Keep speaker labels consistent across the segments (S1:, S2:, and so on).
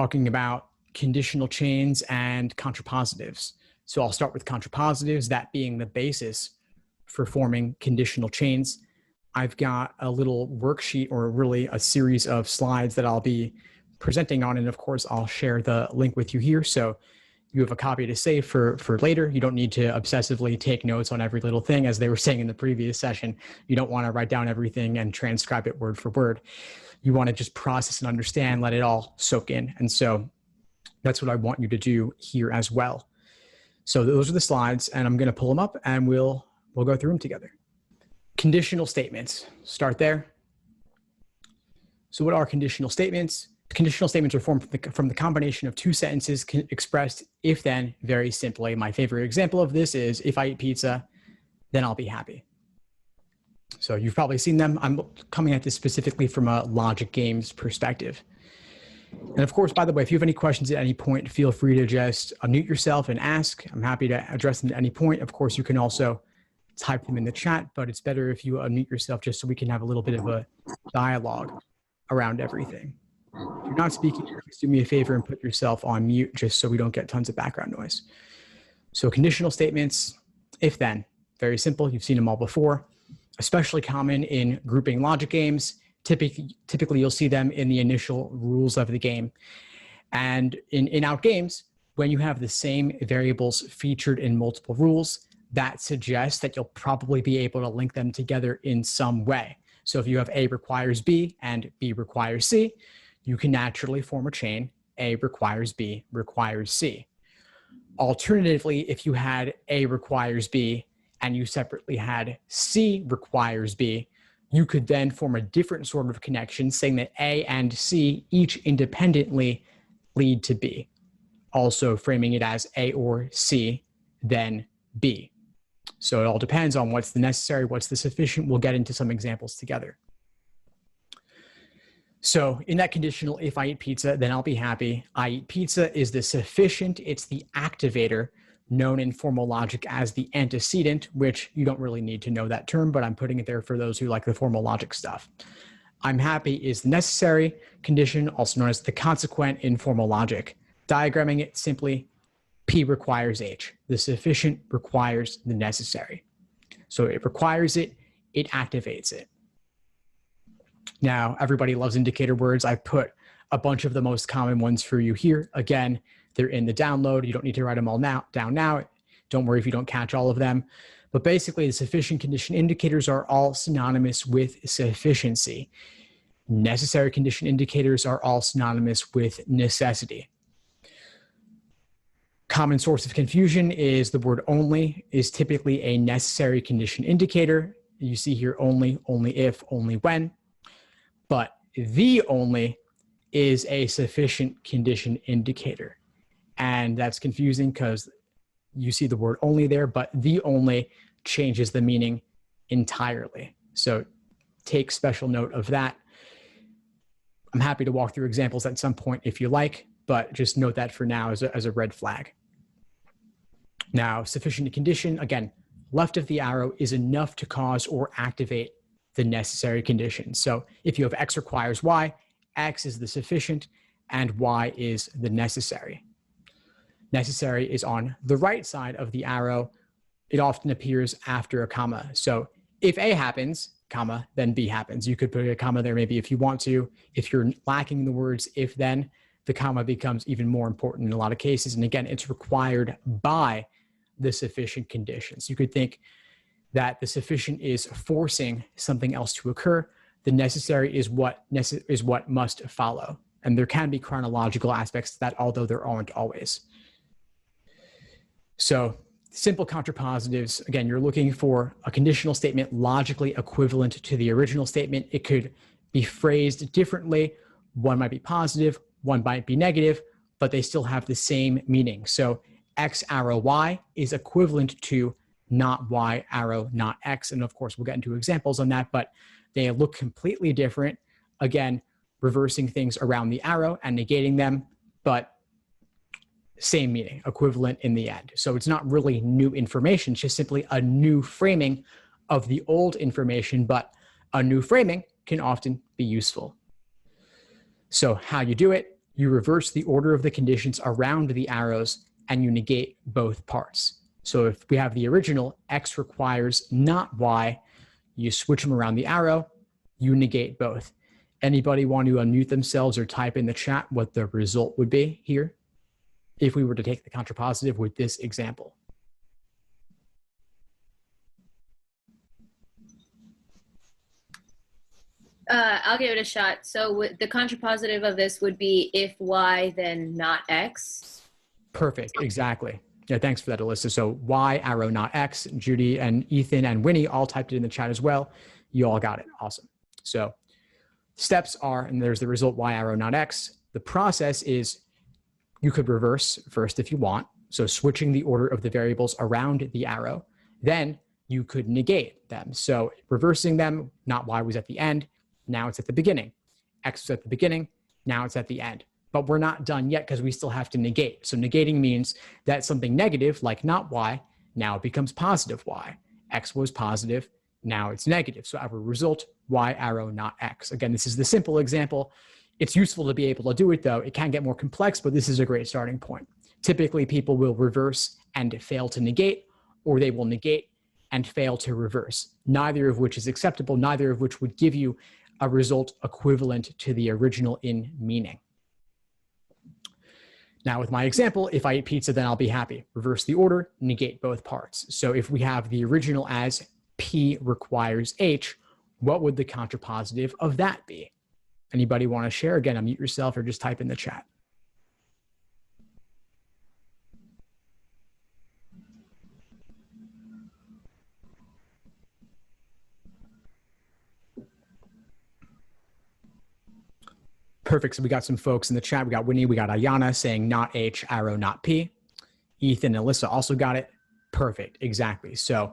S1: talking about conditional chains and contrapositives. So I'll start with contrapositives, that being the basis for forming conditional chains. I've got a little worksheet, or really a series of slides that I'll be presenting on. And of course, I'll share the link with you here. So you have a copy to save for later. You don't need to obsessively take notes on every little thing. As they were saying in the previous session, you don't want to write down everything and transcribe it word for word. You want to just process and understand, let it all soak in. And so that's what I want you to do here as well. So those are the slides, and I'm going to pull them up and we'll go through them together. Conditional statements. Start there. So what are conditional statements? Conditional statements are formed from the combination of two sentences expressed if then, very simply. My favorite example of this is, if I eat pizza, then I'll be happy. So you've probably seen them. I'm coming at this specifically from a logic games perspective. And of course, by the way, if you have any questions at any point, feel free to just unmute yourself and ask. I'm happy to address them at any point. Of course, you can also type them in the chat, but it's better if you unmute yourself just so we can have a little bit of a dialogue around everything. If you're not speaking, please do me a favor and put yourself on mute just so we don't get tons of background noise. So conditional statements, if then, very simple. You've seen them all before, especially common in grouping logic games. Typically you'll see them in the initial rules of the game. And in out games, when you have the same variables featured in multiple rules, that suggests that you'll probably be able to link them together in some way. So if you have A requires B and B requires C, you can naturally form a chain. A requires B requires C. Alternatively, if you had A requires B and you separately had C requires B, you could then form a different sort of connection, saying that A and C each independently lead to B. Also framing it as A or C, then B. So it all depends on what's the necessary, what's the sufficient. We'll get into some examples together. So in that conditional, if I eat pizza, then I'll be happy. I eat pizza is the sufficient. It's the activator, known in formal logic as the antecedent, which you don't really need to know that term, but I'm putting it there for those who like the formal logic stuff. I'm happy is the necessary condition, also known as the consequent in formal logic. Diagramming it simply, P requires H. The sufficient requires the necessary. So it requires it, it activates it. Now, everybody loves indicator words. I've put a bunch of the most common ones for you here. Again, they're in the download. You don't need to write them all down now. Don't worry if you don't catch all of them. But basically, the sufficient condition indicators are all synonymous with sufficiency. Necessary condition indicators are all synonymous with necessity. Common source of confusion is the word only is typically a necessary condition indicator. You see here only, only if, only when. But the only is a sufficient condition indicator. And that's confusing because you see the word only there, but the only changes the meaning entirely. So take special note of that. I'm happy to walk through examples at some point if you like, but just note that for now as a red flag. Now, sufficient condition, again, left of the arrow is enough to cause or activate the necessary condition. So if you have X requires Y, X is the sufficient and Y is the necessary. Necessary is on the right side of the arrow. It often appears after a comma. So if A happens, comma, then B happens. You could put a comma there maybe if you want to. If you're lacking the words if then, the comma becomes even more important in a lot of cases. And again, it's required by the sufficient conditions. You could think that the sufficient is forcing something else to occur. The necessary is what must follow. And there can be chronological aspects to that, although there aren't always. So simple contrapositives, again, you're looking for a conditional statement logically equivalent to the original statement. It could be phrased differently. One might be positive, one might be negative, but they still have the same meaning. So X arrow Y is equivalent to not Y arrow, not X. And of course, we'll get into examples on that, but they look completely different. Again, reversing things around the arrow and negating them, but same meaning, equivalent in the end. So it's not really new information, it's just simply a new framing of the old information, but a new framing can often be useful. So how you do it, you reverse the order of the conditions around the arrows and you negate both parts. So if we have the original X requires not Y, you switch them around the arrow, you negate both. Anybody want to unmute themselves or type in the chat what the result would be here if we were to take the contrapositive with this example?
S2: I'll give it a shot. So the contrapositive of this would be if Y, then not X.
S1: Perfect, exactly. Yeah, thanks for that, Alyssa. So Y, arrow, not X. Judy and Ethan and Winnie all typed it in the chat as well. You all got it. Awesome. So steps are, and there's the result Y, arrow, not X. The process is you could reverse first if you want. So switching the order of the variables around the arrow. Then you could negate them. So reversing them, not Y was at the end. Now it's at the beginning. X was at the beginning. Now it's at the end. But we're not done yet because we still have to negate. So negating means that something negative, like not Y, now it becomes positive Y. X was positive. Now it's negative. So our result, Y, arrow, not X. Again, this is the simple example. It's useful to be able to do it, though. It can get more complex, but this is a great starting point. Typically, people will reverse and fail to negate, or they will negate and fail to reverse, neither of which is acceptable, neither of which would give you a result equivalent to the original in meaning. Now with my example, if I eat pizza, then I'll be happy. Reverse the order, negate both parts. So if we have the original as P requires H, what would the contrapositive of that be? Anybody want to share? Again, unmute yourself or just type in the chat. Perfect. So we got some folks in the chat. We got Winnie, we got Ayana saying not H, arrow, not P. Ethan and Alyssa also got it. Perfect. Exactly. So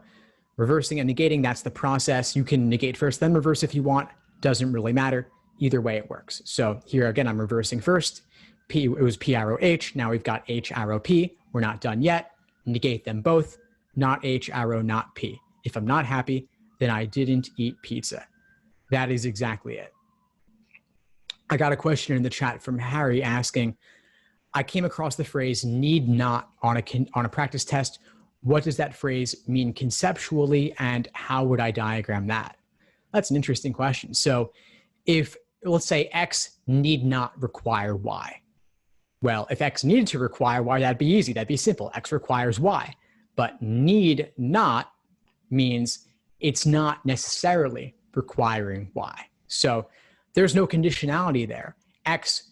S1: reversing and negating, that's the process. You can negate first, then reverse if you want. Doesn't really matter. Either way it works. So here again, I'm reversing first. P, it was P arrow H. Now we've got H arrow P. We're not done yet. Negate them both. Not H arrow, not P. If I'm not happy, then I didn't eat pizza. That is exactly it. I got a question in the chat from Harry asking, I came across the phrase need not on a practice test. What does that phrase mean conceptually and how would I diagram that? That's an interesting question. So if, let's say X need not require Y. Well, if X needed to require Y, that'd be easy. That'd be simple. X requires Y. But need not means it's not necessarily requiring Y. So there's no conditionality there. X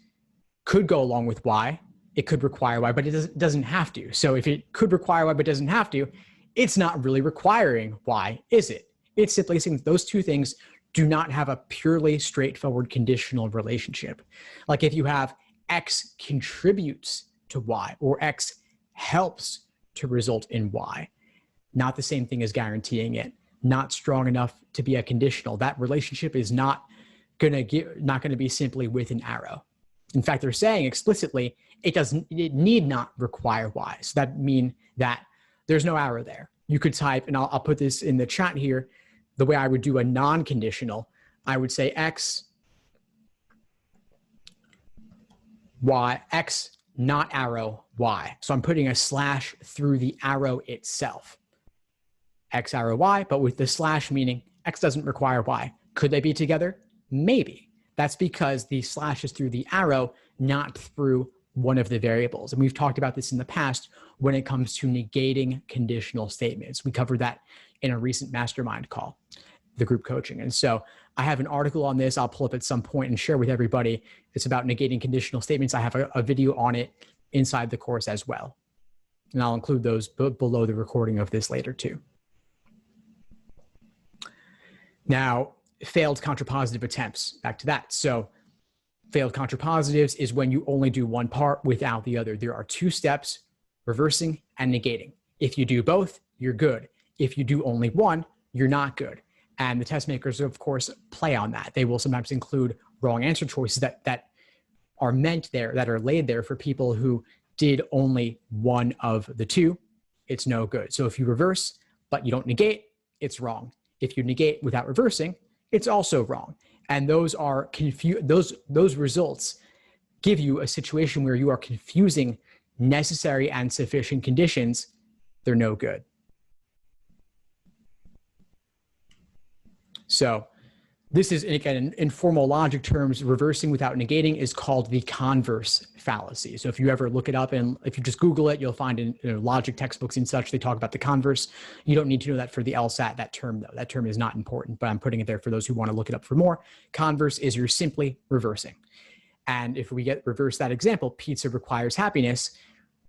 S1: could go along with Y. It could require Y, but it doesn't have to. So if it could require Y but doesn't have to, it's not really requiring Y, is it? It's simply saying those two things do not have a purely straightforward conditional relationship. Like if you have X contributes to Y or X helps to result in Y, not the same thing as guaranteeing it, not strong enough to be a conditional. That relationship is not going to be simply with an arrow. In fact, they're saying explicitly it need not require Y. So that means that there's no arrow there. You could type, and I'll put this in the chat here, the way I would do a non-conditional, I would say X, Y, X, not arrow, Y. So I'm putting a slash through the arrow itself. X arrow Y, but with the slash meaning X doesn't require Y. Could they be together? Maybe. That's because the slash is through the arrow, not through one of the variables. And we've talked about this in the past when it comes to negating conditional statements. We covered that in a recent mastermind call, the group coaching. And so I have an article on this. I'll pull up at some point and share with everybody. It's about negating conditional statements. I have a video on it inside the course as well. And I'll include those below the recording of this later too. Now, failed contrapositive attempts, back to that. So failed contrapositives is when you only do one part without the other. There are two steps, reversing and negating. If you do both, you're good. If you do only one, you're not good. And the test makers, of course, play on that. They will sometimes include wrong answer choices that are meant there, that are laid there for people who did only one of the two. It's no good. So if you reverse, but you don't negate, it's wrong. If you negate without reversing, it's also wrong. And those are those results give you a situation where you are confusing necessary and sufficient conditions, they're no good. So this is, again, in formal logic terms, reversing without negating is called the converse fallacy. So if you ever look it up and if you just Google it, you'll find in logic textbooks and such, they talk about the converse. You don't need to know that for the LSAT, that term though. That term is not important, but I'm putting it there for those who want to look it up for more. Converse is you're simply reversing. And if we reverse that example, pizza requires happiness.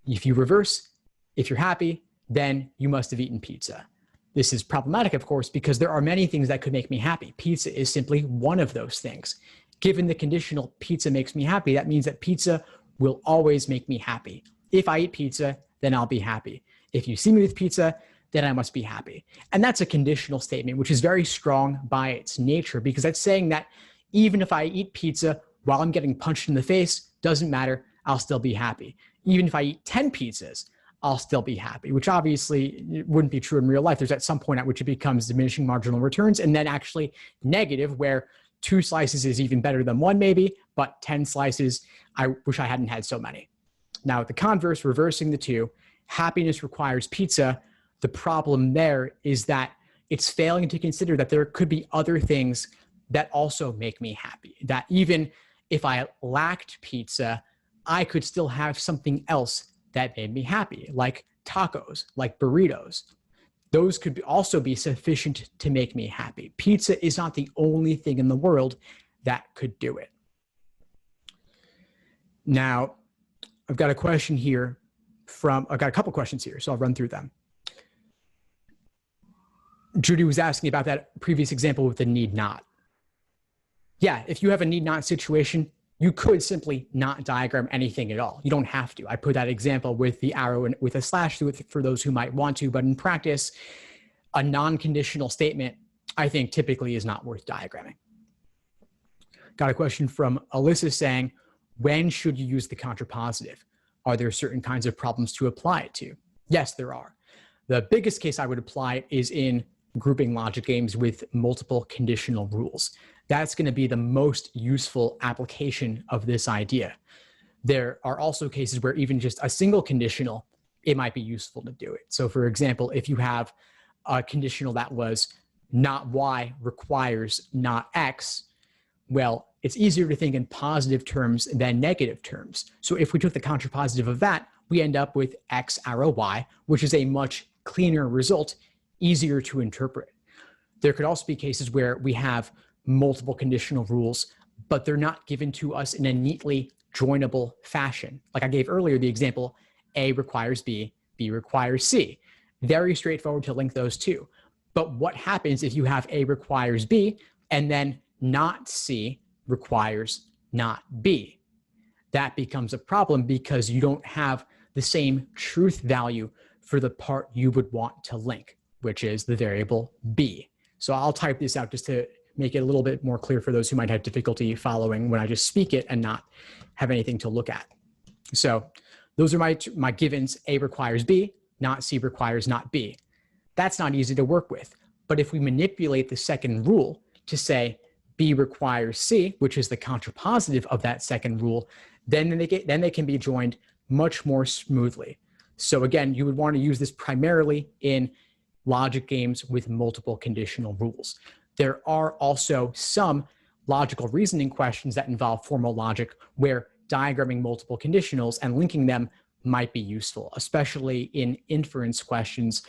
S1: If you reverse, if you're happy, then you must have eaten pizza. This is problematic, of course, because there are many things that could make me happy. Pizza is simply one of those things. Given the conditional pizza makes me happy, that means that pizza will always make me happy. If I eat pizza, then I'll be happy. If you see me with pizza, then I must be happy. And that's a conditional statement, which is very strong by its nature, because that's saying that even if I eat pizza while I'm getting punched in the face, doesn't matter, I'll still be happy. Even if I eat 10 pizzas, I'll still be happy, which obviously wouldn't be true in real life. There's at some point at which it becomes diminishing marginal returns, and then actually negative, where 2 slices is even better than 1 maybe, but 10 slices, I wish I hadn't had so many. Now the converse, reversing the two, happiness requires pizza. The problem there is that it's failing to consider that there could be other things that also make me happy, that even if I lacked pizza, I could still have something else that made me happy, like tacos, like burritos. Those could also be sufficient to make me happy. Pizza is not the only thing in the world that could do it. Now, I've got a question here I've got a couple questions here, so I'll run through them. Judy was asking about that previous example with the need not. Yeah, if you have a need not situation, you could simply not diagram anything at all. You don't have to. I put that example with the arrow and with a slash through it for those who might want to, but in practice, a non-conditional statement, I think typically is not worth diagramming. Got a question from Alyssa saying, when should you use the contrapositive? Are there certain kinds of problems to apply it to? Yes, there are. The biggest case I would apply it is in grouping logic games with multiple conditional rules. That's going to be the most useful application of this idea. There are also cases where even just a single conditional, it might be useful to do it. So for example, if you have a conditional that was not Y requires not X, well, it's easier to think in positive terms than negative terms. So if we took the contrapositive of that, we end up with X arrow Y, which is a much cleaner result, easier to interpret. There could also be cases where we have multiple conditional rules, but they're not given to us in a neatly joinable fashion. Like I gave earlier the example, A requires B, B requires C. Very straightforward to link those two. But what happens if you have A requires B and then not C requires not B? That becomes a problem because you don't have the same truth value for the part you would want to link, which is the variable B. So I'll type this out just to make it a little bit more clear for those who might have difficulty following when I just speak it and not have anything to look at. So those are my givens. A requires B, not C requires not B. That's not easy to work with. But if we manipulate the second rule to say B requires C, which is the contrapositive of that second rule, then they can be joined much more smoothly. So again, you would want to use this primarily in logic games with multiple conditional rules. There are also some logical reasoning questions that involve formal logic where diagramming multiple conditionals and linking them might be useful, especially in inference questions.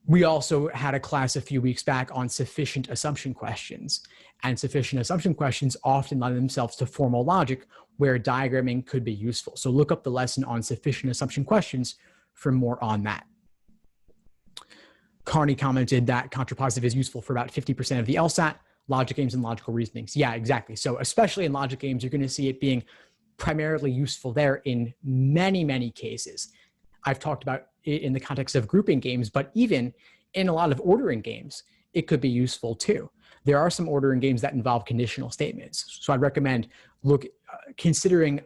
S1: We also had a class a few weeks back on sufficient assumption questions, and sufficient assumption questions often lend themselves to formal logic where diagramming could be useful. So look up the lesson on sufficient assumption questions for more on that. Carney commented that contrapositive is useful for about 50% of the LSAT, logic games and logical reasonings. Yeah, exactly. So especially in logic games, you're going to see it being primarily useful there in many, many cases. I've talked about it in the context of grouping games, but even in a lot of ordering games, it could be useful too. There are some ordering games that involve conditional statements. So I'd recommend considering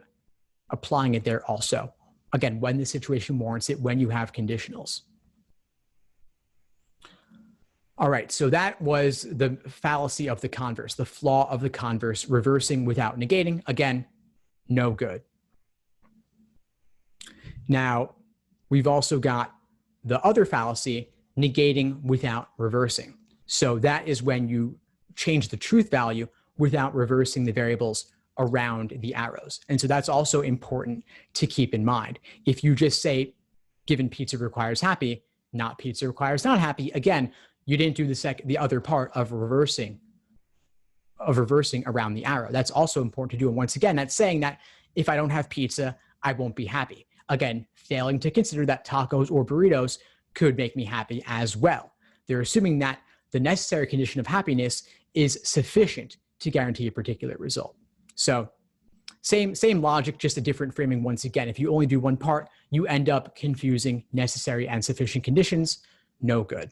S1: applying it there also. Again, when the situation warrants it, when you have conditionals. All right, so that was the fallacy of the converse, the flaw of the converse, reversing without negating. Again, no good. Now, we've also got the other fallacy, negating without reversing. So that is when you change the truth value without reversing the variables around the arrows. And so that's also important to keep in mind. If you just say, given pizza requires happy, not pizza requires not happy, again, you didn't do the other part of reversing around the arrow. That's also important to do. And once again, that's saying that if I don't have pizza, I won't be happy. Again, failing to consider that tacos or burritos could make me happy as well. They're assuming that the necessary condition of happiness is sufficient to guarantee a particular result. So same logic, just a different framing once again. If you only do one part, you end up confusing necessary and sufficient conditions. No good.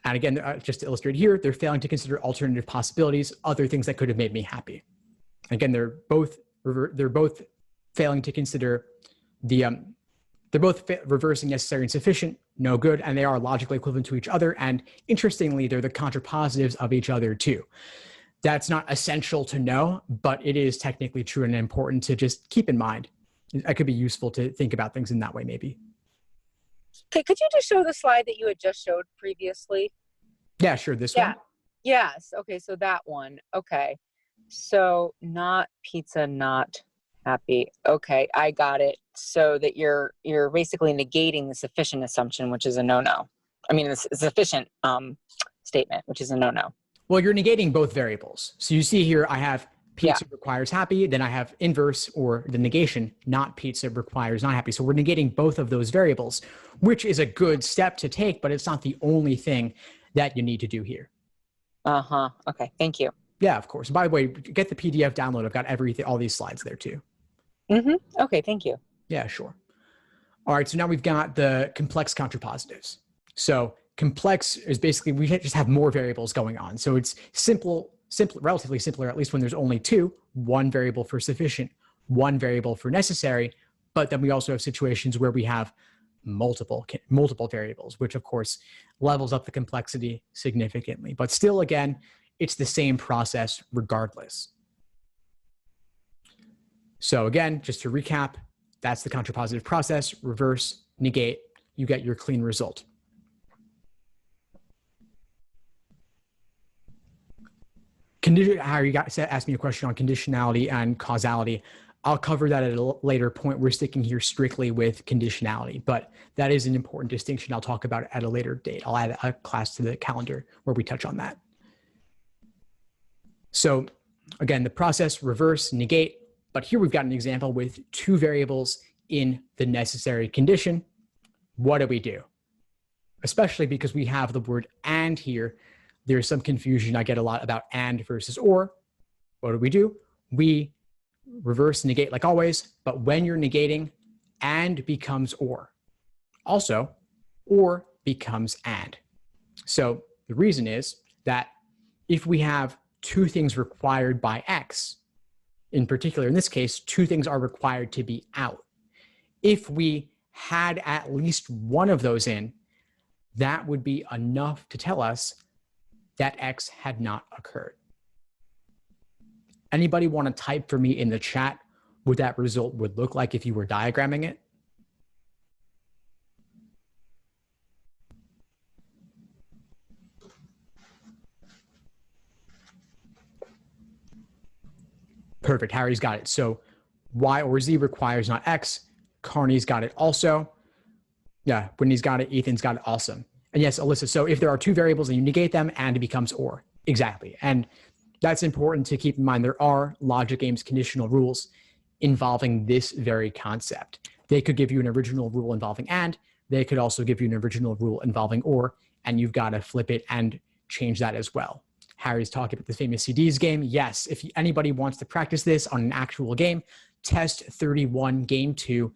S1: And again, just to illustrate here, they're failing to consider alternative possibilities, other things that could have made me happy. Again, they're both failing to consider they're both reversing necessary and sufficient, no good, and they are logically equivalent to each other. And interestingly, they're the contrapositives of each other too. That's not essential to know, but it is technically true and important to just keep in mind. It could be useful to think about things in that way, maybe.
S3: Okay, could you just show the slide that you had just showed previously?
S1: Yeah, sure. This one?
S3: Yes. Okay, so that one. Okay. So not pizza, not happy. Okay, I got it. So that you're basically negating the sufficient assumption, which is a no-no. I mean, the sufficient statement, which is a no-no.
S1: Well, you're negating both variables. So you see here, I have pizza requires happy, then I have inverse or the negation, not pizza requires not happy. So we're negating both of those variables, which is a good step to take, but it's not the only thing that you need to do here.
S3: Uh-huh. Okay, thank you.
S1: Yeah, of course. By the way, get the PDF download. I've got all these slides there too.
S3: Mm-hmm. Okay, thank you.
S1: Yeah, sure. All right, so now we've got the complex contrapositives. So complex is basically, we just have more variables going on. So it's relatively simpler, at least when there's only two, one variable for sufficient, one variable for necessary. But then we also have situations where we have multiple variables, which of course levels up the complexity significantly. But still, again, it's the same process regardless. So again, just to recap, that's the contrapositive process, reverse, negate, you get your clean result. Harry asked me a question on conditionality and causality. I'll cover that at a later point. We're sticking here strictly with conditionality, but that is an important distinction. I'll talk about it at a later date. I'll add a class to the calendar where we touch on that. So again, the process, reverse, negate, but here we've got an example with two variables in the necessary condition. What do we do? Especially because we have the word and here. There's some confusion I get a lot about and versus or. What do? We reverse negate like always, but when you're negating, and becomes or. Also, or becomes and. So the reason is that if we have two things required by X, in particular, in this case, two things are required to be out. If we had at least one of those in, that would be enough to tell us that X had not occurred. Anybody want to type for me in the chat what that result would look like if you were diagramming it? Perfect, Harry's got it. So Y or Z requires not X. Carney's got it also. Yeah, Whitney's got it, Ethan's got it, awesome. And yes, Alyssa, so if there are two variables and you negate them and it becomes or. Exactly, and that's important to keep in mind. There are logic games conditional rules involving this very concept. They could give you an original rule involving and, they could also give you an original rule involving or, and you've got to flip it and change that as well. Harry's talking about the famous CDs game. Yes, if anybody wants to practice this on an actual game, Test 31 Game 2,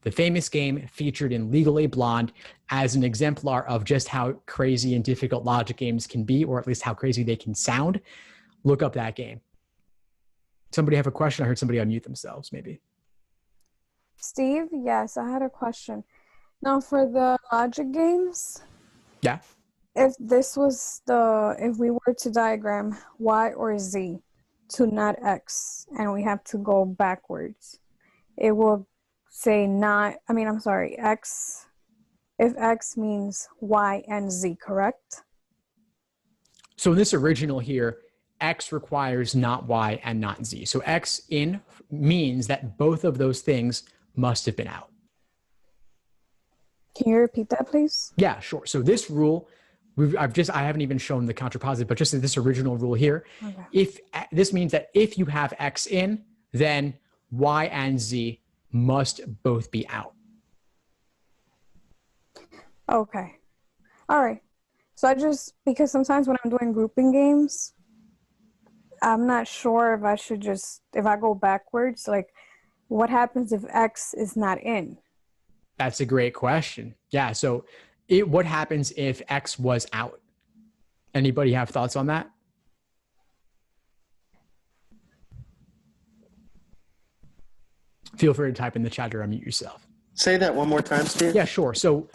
S1: the famous game featured in Legally Blonde as an exemplar of just how crazy and difficult logic games can be, or at least how crazy they can sound. Look up that game. Somebody have a question? I heard somebody unmute themselves, maybe.
S4: Steve, yes, I had a question. Now for the logic games,
S1: Yeah.
S4: if we were to diagram Y or Z, to not X and we have to go backwards, it will say X, if X means Y and Z, correct?
S1: So in this original here, X requires not Y and not Z. So X in means that both of those things must have been out.
S4: Can you repeat that, please?
S1: Yeah, sure. So this rule, I haven't even shown the contrapositive, but just this original rule here,
S4: Okay.
S1: if this means that if you have X in, then Y and Z must both be out.
S4: Okay. All right. So because sometimes when I'm doing grouping games, I'm not sure if I should if I go backwards, like what happens if X is not in?
S1: That's a great question. Yeah. So what happens if X was out? Anybody have thoughts on that? Feel free to type in the chat or unmute yourself.
S5: Say that one more time, Steve.
S1: Yeah, sure. So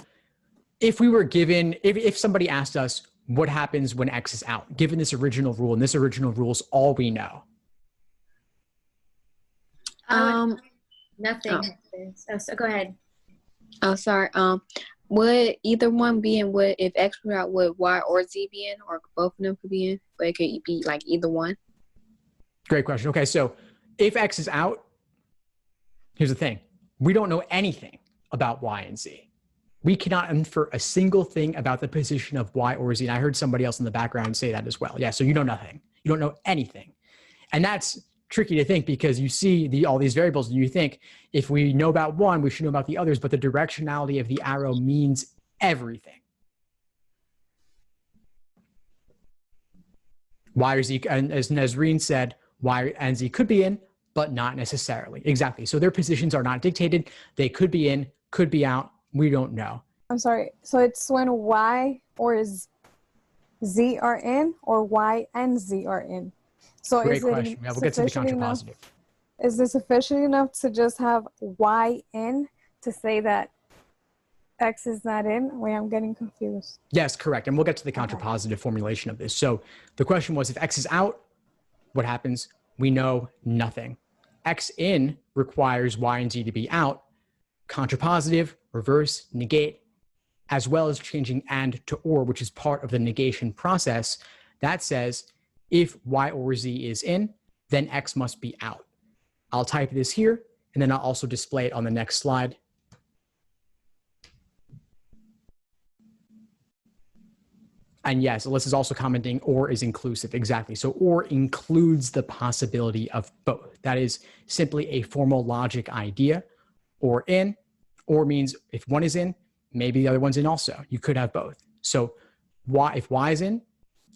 S1: if we were given, if somebody asked us what happens when X is out, given this original rule, and this original rule is all we know.
S2: Nothing. Oh, so go ahead.
S6: Oh, sorry. Would either one be in? Would if X were out, would Y or Z be in, or both of them could be in? But it could be like either one.
S1: Great question. Okay, so if X is out, here's the thing: we don't know anything about Y and Z. We cannot infer a single thing about the position of Y or Z. And I heard somebody else in the background say that as well. Yeah, so you know nothing. You don't know anything, and that's tricky to think because you see all these variables and you think if we know about one, we should know about the others, but the directionality of the arrow means everything. Y or Z, and as Nazreen said, Y and Z could be in, but not necessarily. Exactly. So their positions are not dictated. They could be in, could be out. We don't know.
S4: I'm sorry. So it's when Y or Z are in, or Y and Z are in. So
S1: Great
S4: is
S1: question. Yeah, we'll get to the contrapositive.
S4: Is it sufficient enough to just have Y in to say that X is not in? Wait, I'm getting confused.
S1: Yes, correct. And we'll get to the contrapositive formulation of this. So the question was, if X is out, what happens? We know nothing. X in requires Y and Z to be out. Contrapositive, reverse, negate, as well as changing and to or, which is part of the negation process. That says if Y or Z is in, then X must be out. I'll type this here, and then I'll also display it on the next slide. And yes, Alyssa's is also commenting or is inclusive. Exactly. So or includes the possibility of both. That is simply a formal logic idea. Or in, or means if one is in, maybe the other one's in also. You could have both. So if Y is in,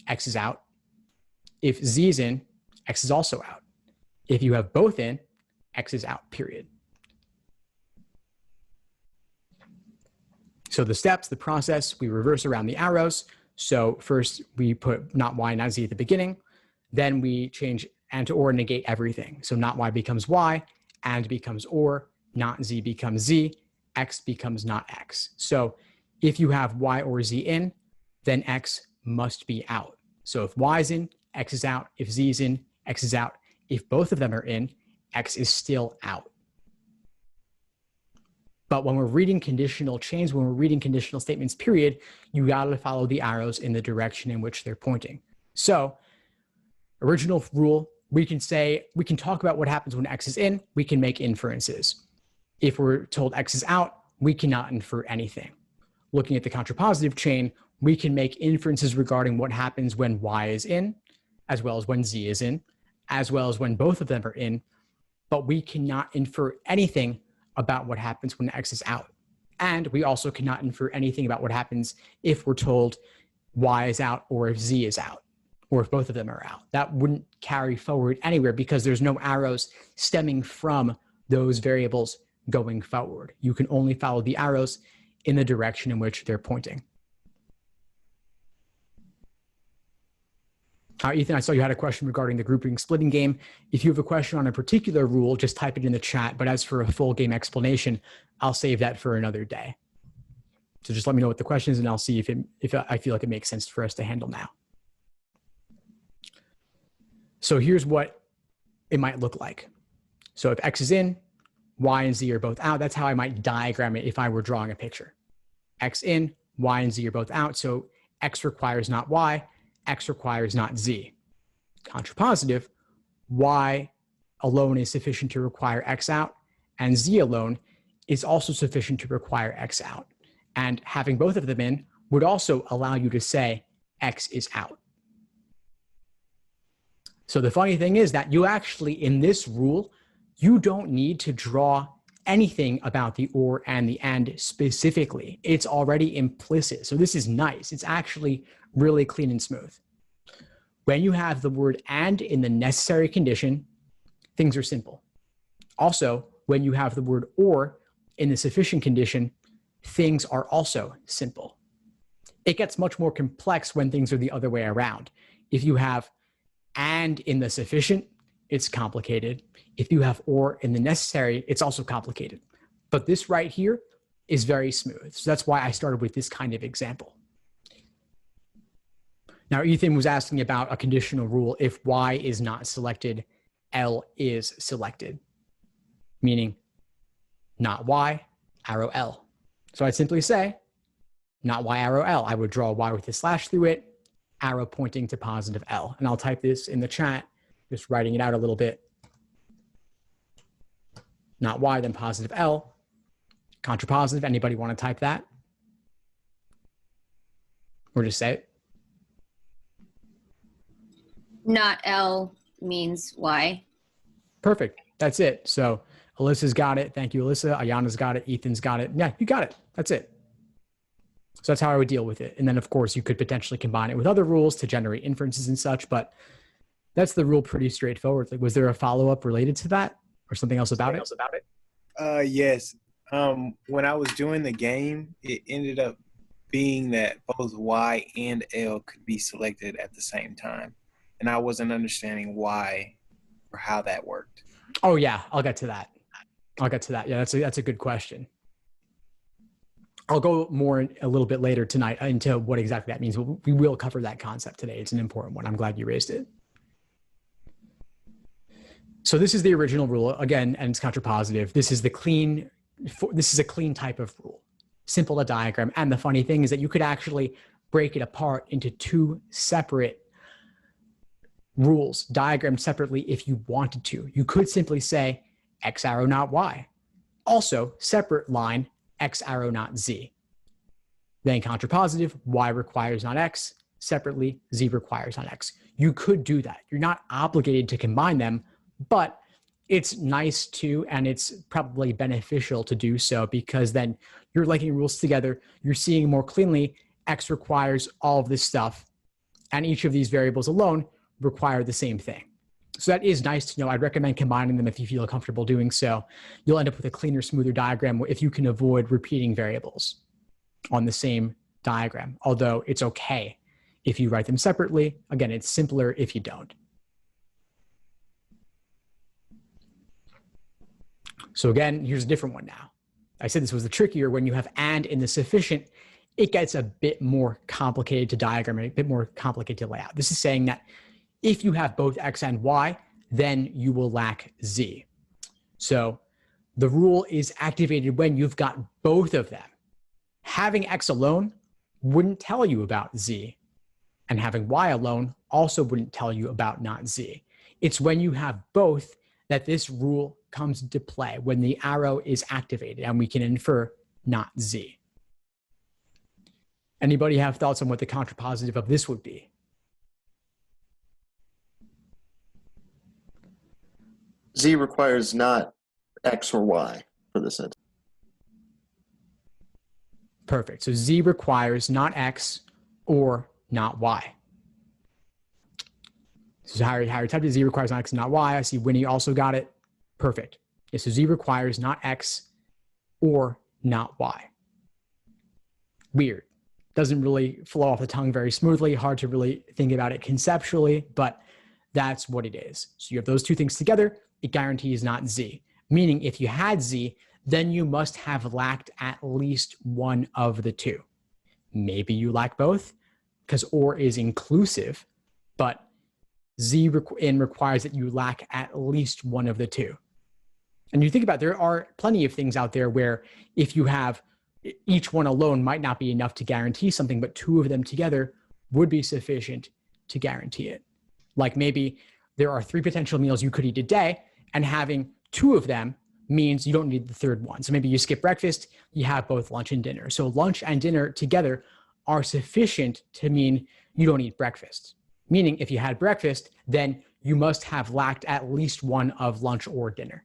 S1: X is out. If Z is in, X is also out. If you have both in, X is out, period. So the steps, the process, we reverse around the arrows. So first we put not Y, not Z at the beginning. Then we change and to or, negate everything. So not Y becomes Y, and becomes or, not Z becomes Z, X becomes not X. So if you have Y or Z in, then X must be out. So if Y is in, X is out. If Z is in, X is out. If both of them are in, X is still out. But when we're reading conditional chains, when we're reading conditional statements, period, you gotta follow the arrows in the direction in which they're pointing. So original rule, we can talk about what happens when X is in, we can make inferences. If we're told X is out, we cannot infer anything. Looking at the contrapositive chain, we can make inferences regarding what happens when Y is in, as well as when Z is in, as well as when both of them are in, but we cannot infer anything about what happens when X is out. And we also cannot infer anything about what happens if we're told Y is out or if Z is out, or if both of them are out. That wouldn't carry forward anywhere because there's no arrows stemming from those variables going forward. You can only follow the arrows in the direction in which they're pointing. Ethan, I saw you had a question regarding the grouping splitting game. If you have a question on a particular rule, just type it in the chat. But as for a full game explanation, I'll save that for another day. So just let me know what the question is and I'll see if I feel like it makes sense for us to handle now. So here's what it might look like. So if X is in, Y and Z are both out. That's how I might diagram it if I were drawing a picture. X in, Y and Z are both out. So X requires not Y, X requires not Z. Contrapositive, Y alone is sufficient to require X out, and Z alone is also sufficient to require X out. And having both of them in would also allow you to say X is out. So the funny thing is that you actually, in this rule, you don't need to draw anything about the or and the and specifically. It's already implicit. So this is nice. It's actually really clean and smooth. When you have the word and in the necessary condition, things are simple. Also, when you have the word or in the sufficient condition, things are also simple. It gets much more complex when things are the other way around. If you have and in the sufficient, it's complicated. If you have or in the necessary, it's also complicated. But this right here is very smooth. So that's why I started with this kind of example. Now, Ethan was asking about a conditional rule. If Y is not selected, L is selected, meaning not Y, arrow L. So I'd simply say, not Y, arrow L. I would draw a Y with a slash through it, arrow pointing to positive L. And I'll type this in the chat, just writing it out a little bit. Not Y, then positive L. Contrapositive, anybody want to type that? Or just say it?
S2: Not L means Y.
S1: Perfect. That's it. So Alyssa's got it. Thank you, Alyssa. Ayana's got it. Ethan's got it. Yeah, you got it. That's it. So that's how I would deal with it. And then, of course, you could potentially combine it with other rules to generate inferences and such, but that's the rule pretty straightforward. Like, was there a follow-up related to that or something else about it?
S5: Yes. When I was doing the game, it ended up being that both Y and L could be selected at the same time. And I wasn't understanding why or how that worked.
S1: Oh, yeah. I'll get to that. Yeah, that's a good question. I'll go more a little bit later tonight into what exactly that means. We will cover that concept today. It's an important one. I'm glad you raised it. So this is the original rule again, and it's contrapositive. This is a clean type of rule, simple to diagram. And the funny thing is that you could actually break it apart into two separate rules, diagrammed separately if you wanted to. You could simply say X arrow, not Y. Also, separate line, X arrow, not Z. Then contrapositive, Y requires not X. Separately, Z requires not X. You could do that. You're not obligated to combine them, but it's nice to, and it's probably beneficial to do so because then you're linking rules together. You're seeing more cleanly X requires all of this stuff, and each of these variables alone require the same thing. So that is nice to know. I'd recommend combining them if you feel comfortable doing so. You'll end up with a cleaner, smoother diagram if you can avoid repeating variables on the same diagram, although it's okay if you write them separately. Again, it's simpler if you don't. So again, here's a different one now. I said this was the trickier. When you have and in the sufficient, it gets a bit more complicated to diagram and a bit more complicated to lay out. This is saying that if you have both X and Y, then you will lack Z. So the rule is activated when you've got both of them. Having X alone wouldn't tell you about Z, and having Y alone also wouldn't tell you about not Z. It's when you have both that this rule comes into play, when the arrow is activated and we can infer not Z. Anybody have thoughts on what the contrapositive of this would be?
S7: Z requires not X or Y for this sentence.
S1: Perfect. So Z requires not X or not Y. So Harry typed it, Z requires not X and not Y. I see Winnie also got it. Perfect. Yeah, so Z requires not X or not Y. Weird. Doesn't really flow off the tongue very smoothly. Hard to really think about it conceptually, but that's what it is. So you have those two things together, it guarantees not Z. Meaning if you had Z, then you must have lacked at least one of the two. Maybe you lack both because or is inclusive, but in requires that you lack at least one of the two. And you think about it, there are plenty of things out there where if you have each one alone might not be enough to guarantee something, but two of them together would be sufficient to guarantee it. Like maybe there are 3 potential meals you could eat a day, and having 2 of them means you don't need the third one. So maybe you skip breakfast, you have both lunch and dinner. So lunch and dinner together are sufficient to mean you don't eat breakfast. Meaning if you had breakfast, then you must have lacked at least one of lunch or dinner.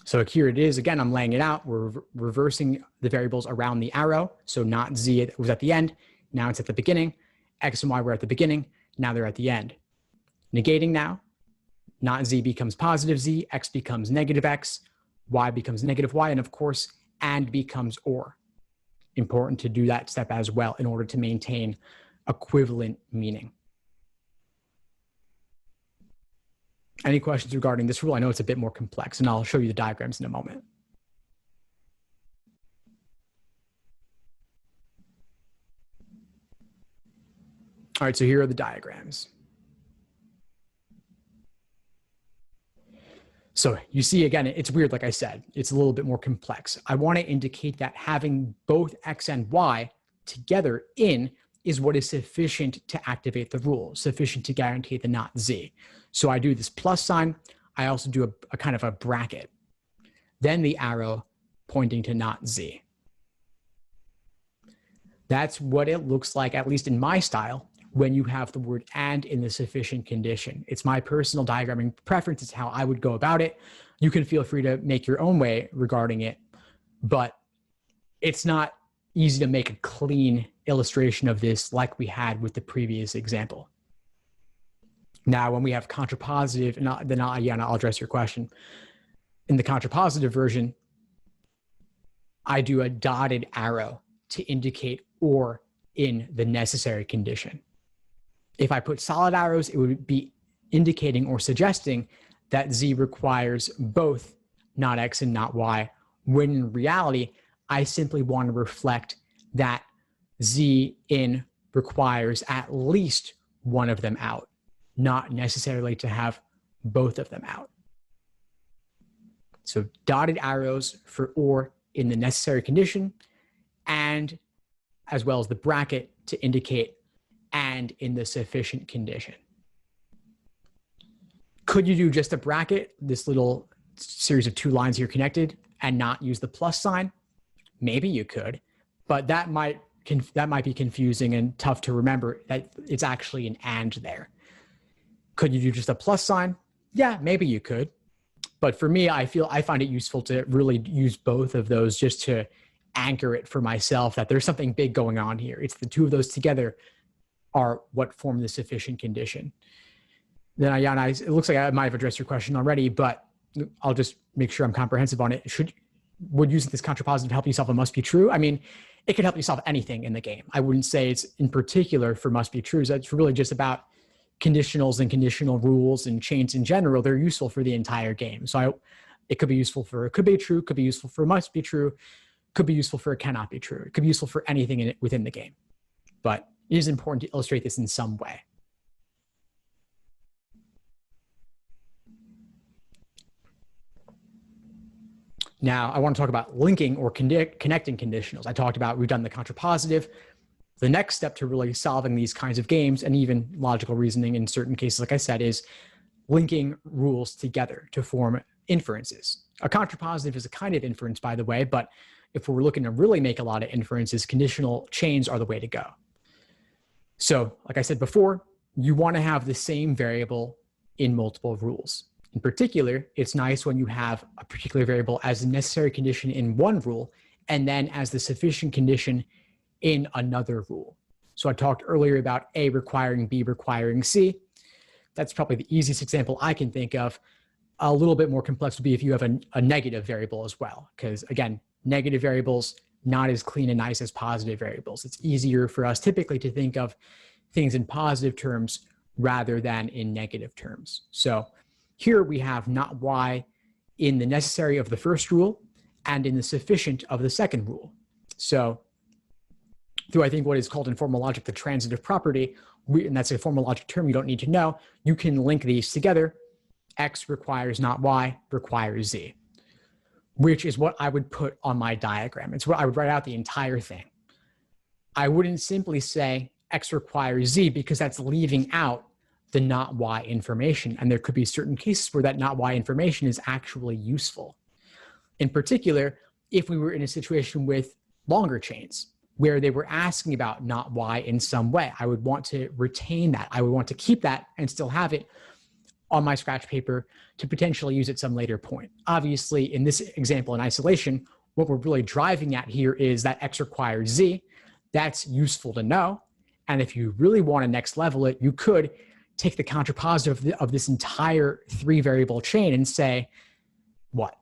S1: So here it is. Again, I'm laying it out. We're reversing the variables around the arrow. So not z was at the end. Now it's at the beginning. X and y were at the beginning. Now they're at the end. Negating now. Not z becomes positive z. X becomes negative x. Y becomes negative y. And of course, and becomes or. Important to do that step as well in order to maintain equivalent meaning. Any questions regarding this rule? I know it's a bit more complex, and I'll show you the diagrams in a moment. All right, so here are the diagrams. So you see, again, it's weird, like I said, it's a little bit more complex. I want to indicate that having both x and y together in is what is sufficient to activate the rule, sufficient to guarantee the not z. So I do this plus sign. I also do a kind of a bracket. Then the arrow pointing to not z. That's what it looks like, at least in my style, when you have the word and in the sufficient condition. It's my personal diagramming preference. It's how I would go about it. You can feel free to make your own way regarding it, but it's not easy to make a clean illustration of this like we had with the previous example. Now, when we have contrapositive, and then I'll address your question. In the contrapositive version, I do a dotted arrow to indicate or in the necessary condition. If I put solid arrows, it would be indicating or suggesting that z requires both not x and not y, when in reality, I simply want to reflect that z in requires at least one of them out, not necessarily to have both of them out. So dotted arrows for or in the necessary condition, and as well as the bracket to indicate and in the sufficient condition. Could you do just a bracket, this little series of 2 lines here connected, and not use the plus sign? Maybe you could, but that might be confusing and tough to remember that it's actually an and there. Could you do just a plus sign? Yeah, maybe you could. But for me, I find it useful to really use both of those just to anchor it for myself that there's something big going on here. It's the 2 of those together are what form the sufficient condition. Then Ayana, it looks like I might have addressed your question already, but I'll just make sure I'm comprehensive on it. Would using this contrapositive help you solve a must be true? I mean, it could help you solve anything in the game. I wouldn't say it's in particular for must be trues. It's really just about conditionals and conditional rules and chains in general. They're useful for the entire game. So it could be useful for it could be true, could be useful for must be true, could be useful for it cannot be true. It could be useful for anything within the game. But it is important to illustrate this in some way. Now, I want to talk about linking or connecting conditionals. I talked about, we've done the contrapositive. The next step to really solving these kinds of games, and even logical reasoning in certain cases, like I said, is linking rules together to form inferences. A contrapositive is a kind of inference, by the way, but if we're looking to really make a lot of inferences, conditional chains are the way to go. So, like I said before, you want to have the same variable in multiple rules. In particular, it's nice when you have a particular variable as a necessary condition in one rule, and then as the sufficient condition in another rule. So I talked earlier about A requiring B requiring C. That's probably the easiest example I can think of. A little bit more complex would be if you have a negative variable as well, because again, negative variables, not as clean and nice as positive variables. It's easier for us typically to think of things in positive terms rather than in negative terms. So here we have not y in the necessary of the first rule and in the sufficient of the second rule. So through, I think, what is called in formal logic the transitive property, and that's a formal logic term you don't need to know, you can link these together. X requires not Y, requires Z, which is what I would put on my diagram. It's what I would write out the entire thing. I wouldn't simply say X requires Z because that's leaving out the not Y information. And there could be certain cases where that not Y information is actually useful. In particular, if we were in a situation with longer chains where they were asking about not Y in some way, I would want to retain that. I would want to keep that and still have it on my scratch paper to potentially use at some later point. Obviously, in this example in isolation, what we're really driving at here is that X requires Z. That's useful to know. And if you really want to next level it, you could take the contrapositive of this entire 3-variable chain and say, what?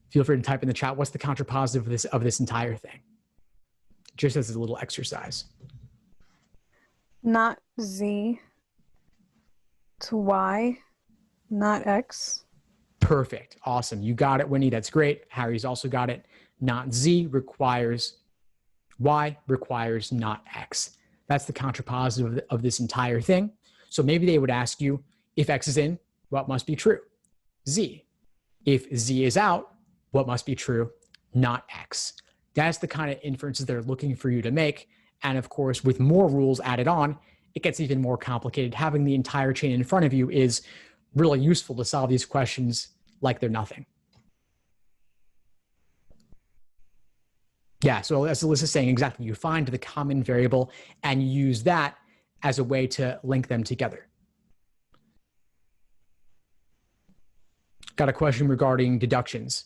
S1: Feel free to type in the chat, what's the contrapositive of this entire thing? Just as a little exercise.
S4: Not Z to Y, not X.
S1: Perfect. Awesome. You got it, Winnie. That's great. Harry's also got it. Not Z requires Y, requires not X. That's the contrapositive of this entire thing. So maybe they would ask you, if X is in, what must be true? Z. If Z is out, what must be true? Not X. That's the kind of inferences they're looking for you to make. And of course, with more rules added on, it gets even more complicated. Having the entire chain in front of you is really useful to solve these questions like they're nothing. Yeah, so as Alyssa's saying, exactly, you find the common variable and you use that as a way to link them together. Got a question regarding deductions.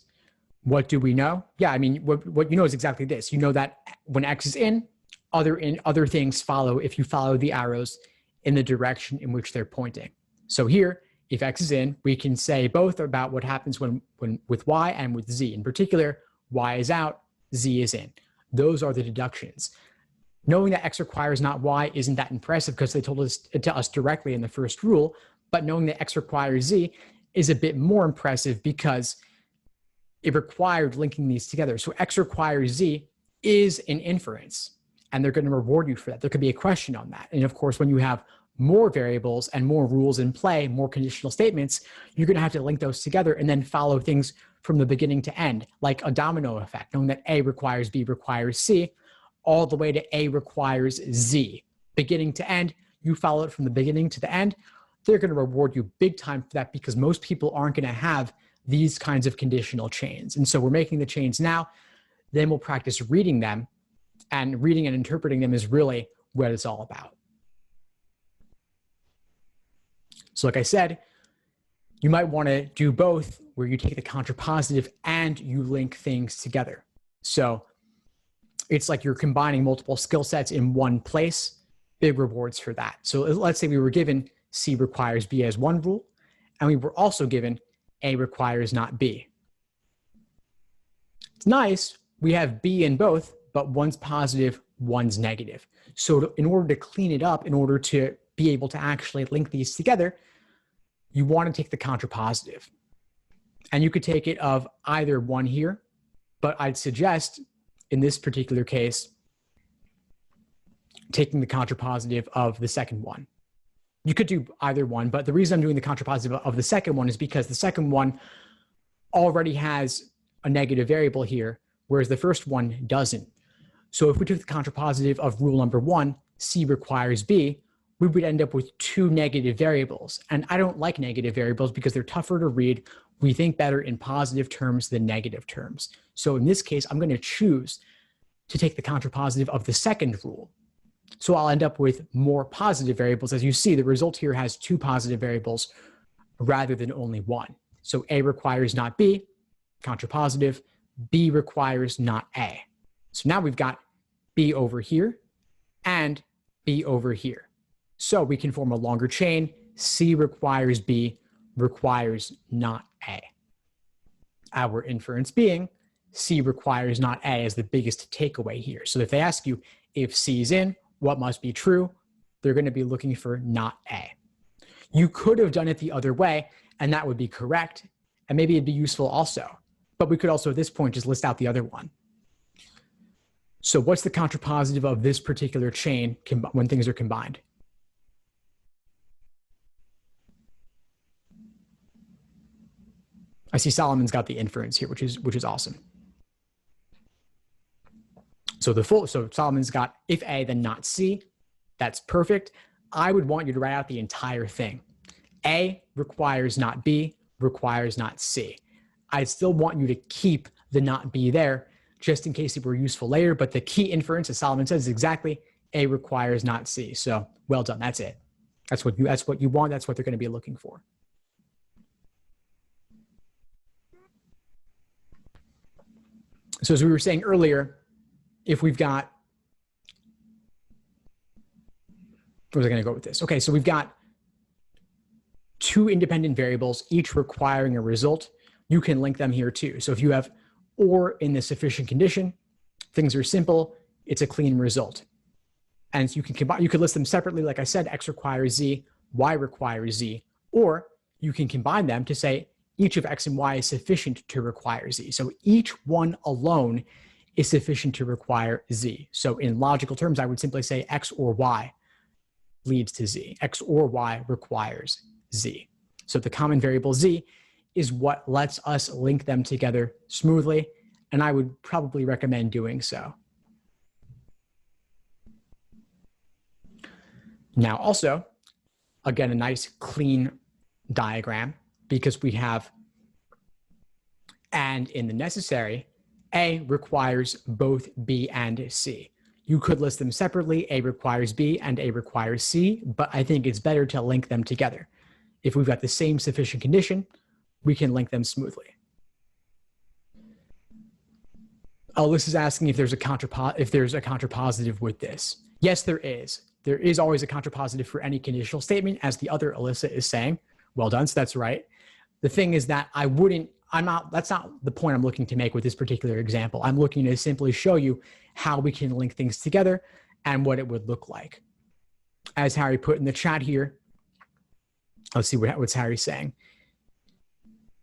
S1: What do we know? Yeah, I mean, what you know is exactly this. You know that when X is in, other things follow if you follow the arrows in the direction in which they're pointing. So here, if X is in, we can say both about what happens when with Y and with Z. In particular, Y is out, Z is in. Those are the deductions. Knowing that X requires not Y isn't that impressive because they told us to us directly in the first rule, but knowing that X requires Z is a bit more impressive because it required linking these together. So X requires Z is an inference, and they're going to reward you for that. There could be a question on that. And of course, when you have more variables and more rules in play, more conditional statements, you're going to have to link those together and then follow things from the beginning to end, like a domino effect, knowing that A requires B requires C, all the way to A requires Z. Beginning to end, you follow it from the beginning to the end. They're going to reward you big time for that because most people aren't going to have these kinds of conditional chains. And so we're making the chains now, then we'll practice reading them, and reading and interpreting them is really what it's all about. So like I said, you might want to do both where you take the contrapositive and you link things together. So it's like you're combining multiple skill sets in one place, big rewards for that. So let's say we were given C requires B as one rule, and we were also given A requires not B. It's nice, we have B in both, but one's positive, one's negative. So in order to clean it up, in order to be able to actually link these together, you want to take the contrapositive. And you could take it of either one here, but I'd suggest in this particular case, taking the contrapositive of the second one. You could do either one, but the reason I'm doing the contrapositive of the second one is because the second one already has a negative variable here, whereas the first one doesn't. So if we took the contrapositive of rule number 1, C requires B, we would end up with 2 negative variables. And I don't like negative variables because they're tougher to read. We think better in positive terms than negative terms. So in this case, I'm going to choose to take the contrapositive of the second rule. So I'll end up with more positive variables. As you see, the result here has 2 positive variables rather than only 1. So A requires not B, contrapositive. B requires not A. So now we've got B over here and B over here. So we can form a longer chain. C requires B, requires not A. Our inference being C requires not A is the biggest takeaway here. So if they ask you if C is in, what must be true? They're going to be looking for not A. You could have done it the other way, and that would be correct, and maybe it'd be useful also. But we could also at this point just list out the other one. So what's the contrapositive of this particular chain when things are combined? I see Solomon's got the inference here, which is awesome. So Solomon's got if A, then not C. That's perfect. I would want you to write out the entire thing. A requires not B, requires not C. I still want you to keep the not B there, just in case it were useful later. But the key inference, as Solomon says, is exactly A requires not C. So well done. That's it. That's what you want. That's what they're going to be looking for. So as we were saying earlier, if we've got, where was I going to go with this? Okay, so we've got two independent variables, each requiring a result. You can link them here too. So if you have or in the sufficient condition, things are simple. It's a clean result. And you can combine, you could list them separately. Like I said, X requires Z, Y requires Z, or you can combine them to say each of X and Y is sufficient to require Z. So each one alone is sufficient to require Z. So in logical terms, I would simply say X or Y leads to Z. X or Y requires Z. So the common variable Z is what lets us link them together smoothly, and I would probably recommend doing so. Now also, again, a nice clean diagram, because we have and in the necessary, A requires both B and C. You could list them separately, A requires B and A requires C, but I think it's better to link them together. If we've got the same sufficient condition, we can link them smoothly. This is asking if there's a contrapositive with this. Yes, there is. There is always a contrapositive for any conditional statement, as the other Alyssa is saying. Well done, so that's right. The thing is that that's not the point I'm looking to make with this particular example. I'm looking to simply show you how we can link things together and what it would look like. As Harry put in the chat here, let's see what's Harry saying.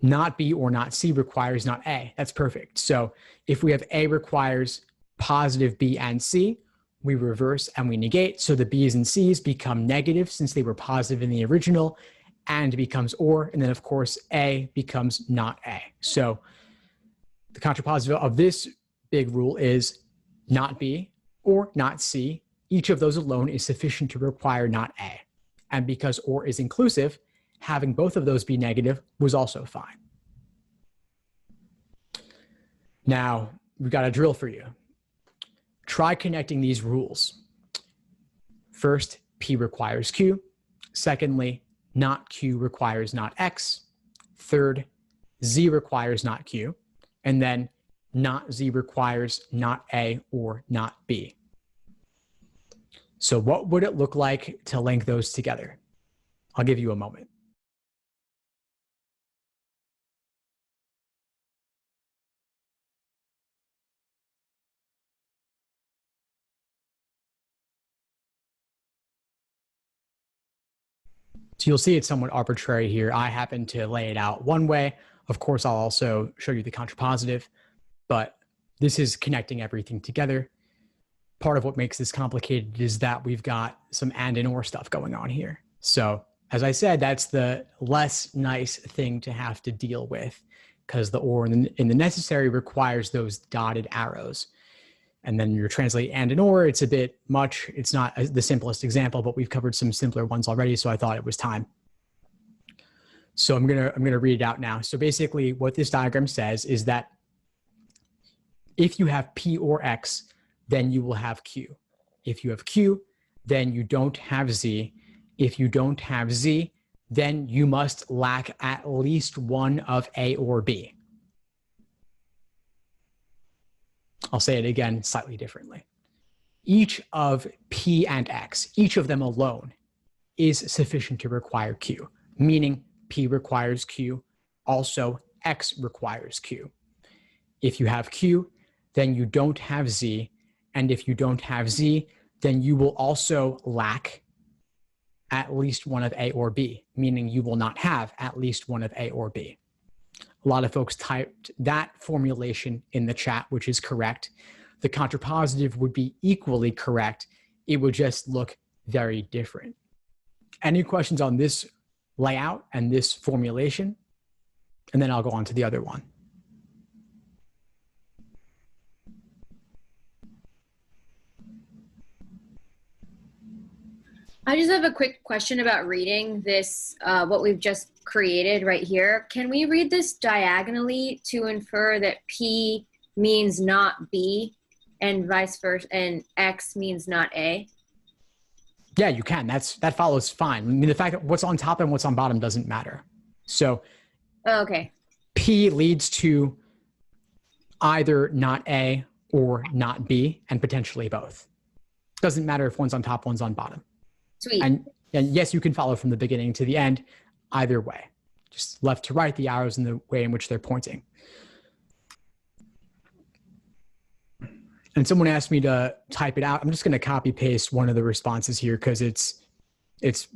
S1: Not B or not C requires not A. That's perfect. So if we have A requires positive B and C, we reverse and we negate. So the B's and C's become negative since they were positive in the original, and becomes or, and then of course A becomes not A. So the contrapositive of this big rule is not B or not C. Each of those alone is sufficient to require not A. And because or is inclusive, having both of those be negative was also fine. Now, we've got a drill for you. Try connecting these rules. First, P requires Q. Secondly, not Q requires not X. Third, Z requires not Q. And then not Z requires not A or not B. So what would it look like to link those together? I'll give you a moment. So you'll see it's somewhat arbitrary here. I happen to lay it out one way. Of course, I'll also show you the contrapositive, but this is connecting everything together. Part of what makes this complicated is that we've got some and or stuff going on here. So as I said, that's the less nice thing to have to deal with, because the or in the necessary requires those dotted arrows. And then you're translating and or, it's a bit much. It's not the simplest example, but we've covered some simpler ones already, so I thought it was time. So I'm gonna read it out now. So basically what this diagram says is that if you have P or X, then you will have Q. If you have Q, then you don't have Z. If you don't have Z, then you must lack at least one of A or B. I'll say it again slightly differently. Each of P and X, each of them alone, is sufficient to require Q, meaning P requires Q, also X requires Q. If you have Q, then you don't have Z, and if you don't have Z, then you will also lack at least one of A or B, meaning you will not have at least one of A or B. A lot of folks typed that formulation in the chat, which is correct. the contrapositive would be equally correct. It would just look very different. Any questions on this layout and this formulation? And then I'll go on to the other one.
S2: I just have a quick question about reading this, what we've just created right here. Can we read this diagonally to infer that P means not B and vice versa, and X means not A?
S1: Yeah, you can. That follows fine. I mean, the fact that what's on top and what's on bottom doesn't matter. So
S2: Oh, okay.
S1: P leads to either not A or not B, and potentially both. Doesn't matter if one's on top, one's on bottom.
S2: Sweet.
S1: And yes, you can follow from the beginning to the end, either way. Just left to right, the arrows in the way in which they're pointing. And someone asked me to type it out. I'm just going to copy paste one of the responses here because it's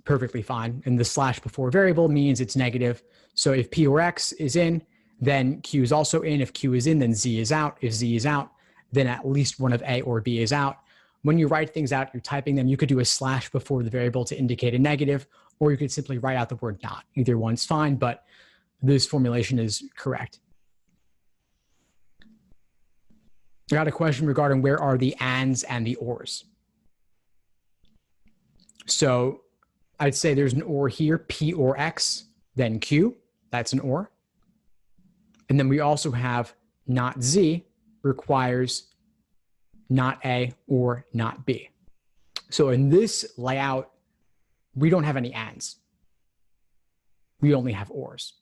S1: perfectly fine. And the slash before variable means it's negative. So if P or X is in, then Q is also in. If Q is in, then Z is out. If Z is out, then at least one of A or B is out. When you write things out, you're typing them, you could do a slash before the variable to indicate a negative, or you could simply write out the word not. Either one's fine, but this formulation is correct. I got a question regarding where are the ands and the ors. So I'd say there's an or here, P or X, then Q, that's an or. And then we also have not Z requires not A or not B. So in this layout, we don't have any ands. We only have ors.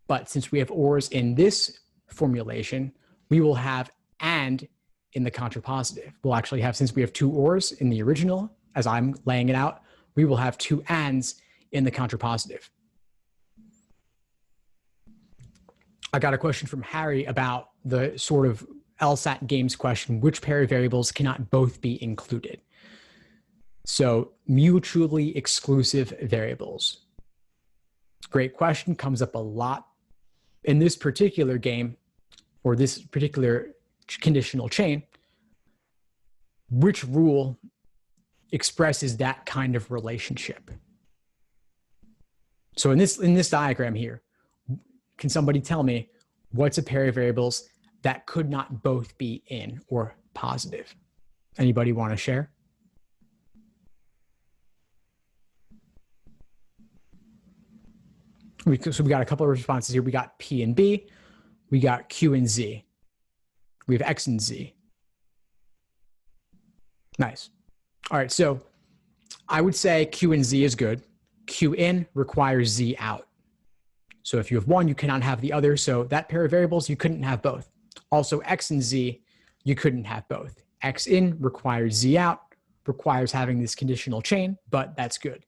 S1: But since we have ors in this formulation, we will have and in the contrapositive. We'll actually have, since we have two ors in the original, as I'm laying it out, we will have two ands in the contrapositive. I got a question from Harry about the sort of LSAT games question, which pair of variables cannot both be included? So mutually exclusive variables. Great question, comes up a lot. In this particular game, or this particular conditional chain, which rule expresses that kind of relationship? So in this diagram here, can somebody tell me what's a pair of variables that could not both be in or positive? Anybody want to share? So we got a couple of responses here. We got P and B. We got Q and Z. We have X and Z. Nice. All right, so I would say Q and Z is good. Q in requires Z out. So if you have one, you cannot have the other. So that pair of variables, you couldn't have both. Also, X and Z, you couldn't have both. X in requires Z out, requires having this conditional chain, but that's good.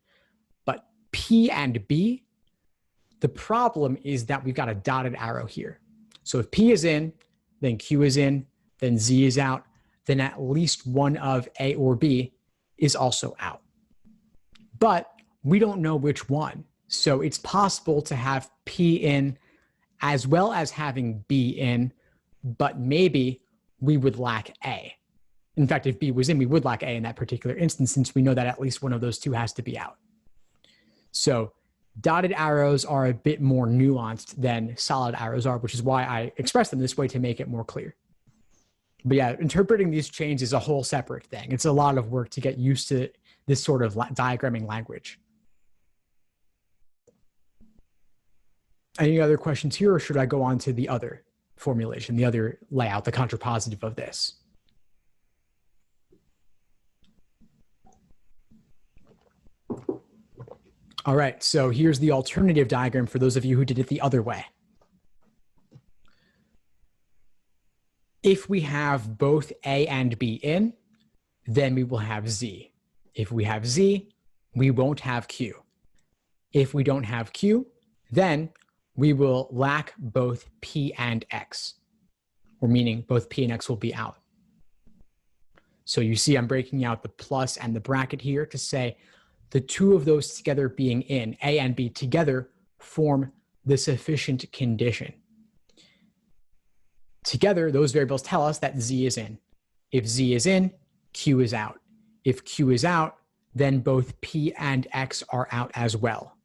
S1: But P and B, the problem is that we've got a dotted arrow here. So if P is in, then Q is in, then Z is out, then at least one of A or B is also out. But we don't know which one. So it's possible to have P in as well as having B in, but maybe we would lack A. In fact, if B was in, we would lack A in that particular instance, since we know that at least one of those two has to be out. So dotted arrows are a bit more nuanced than solid arrows are, which is why I express them this way to make it more clear. But yeah, interpreting these chains is a whole separate thing. It's a lot of work to get used to this sort of diagramming language. Any other questions here, or should I go on to the other formulation, the other layout, the contrapositive of this? All right, so here's the alternative diagram for those of you who did it the other way. If we have both A and B in, then we will have Z. If we have Z, we won't have Q. If we don't have Q, then we will lack both P and X, or meaning both P and X will be out. So you see I'm breaking out the plus and the bracket here to say the two of those together being in, A and B together, form the sufficient condition. Together, those variables tell us that Z is in. If Z is in, Q is out. If Q is out, then both P and X are out as well.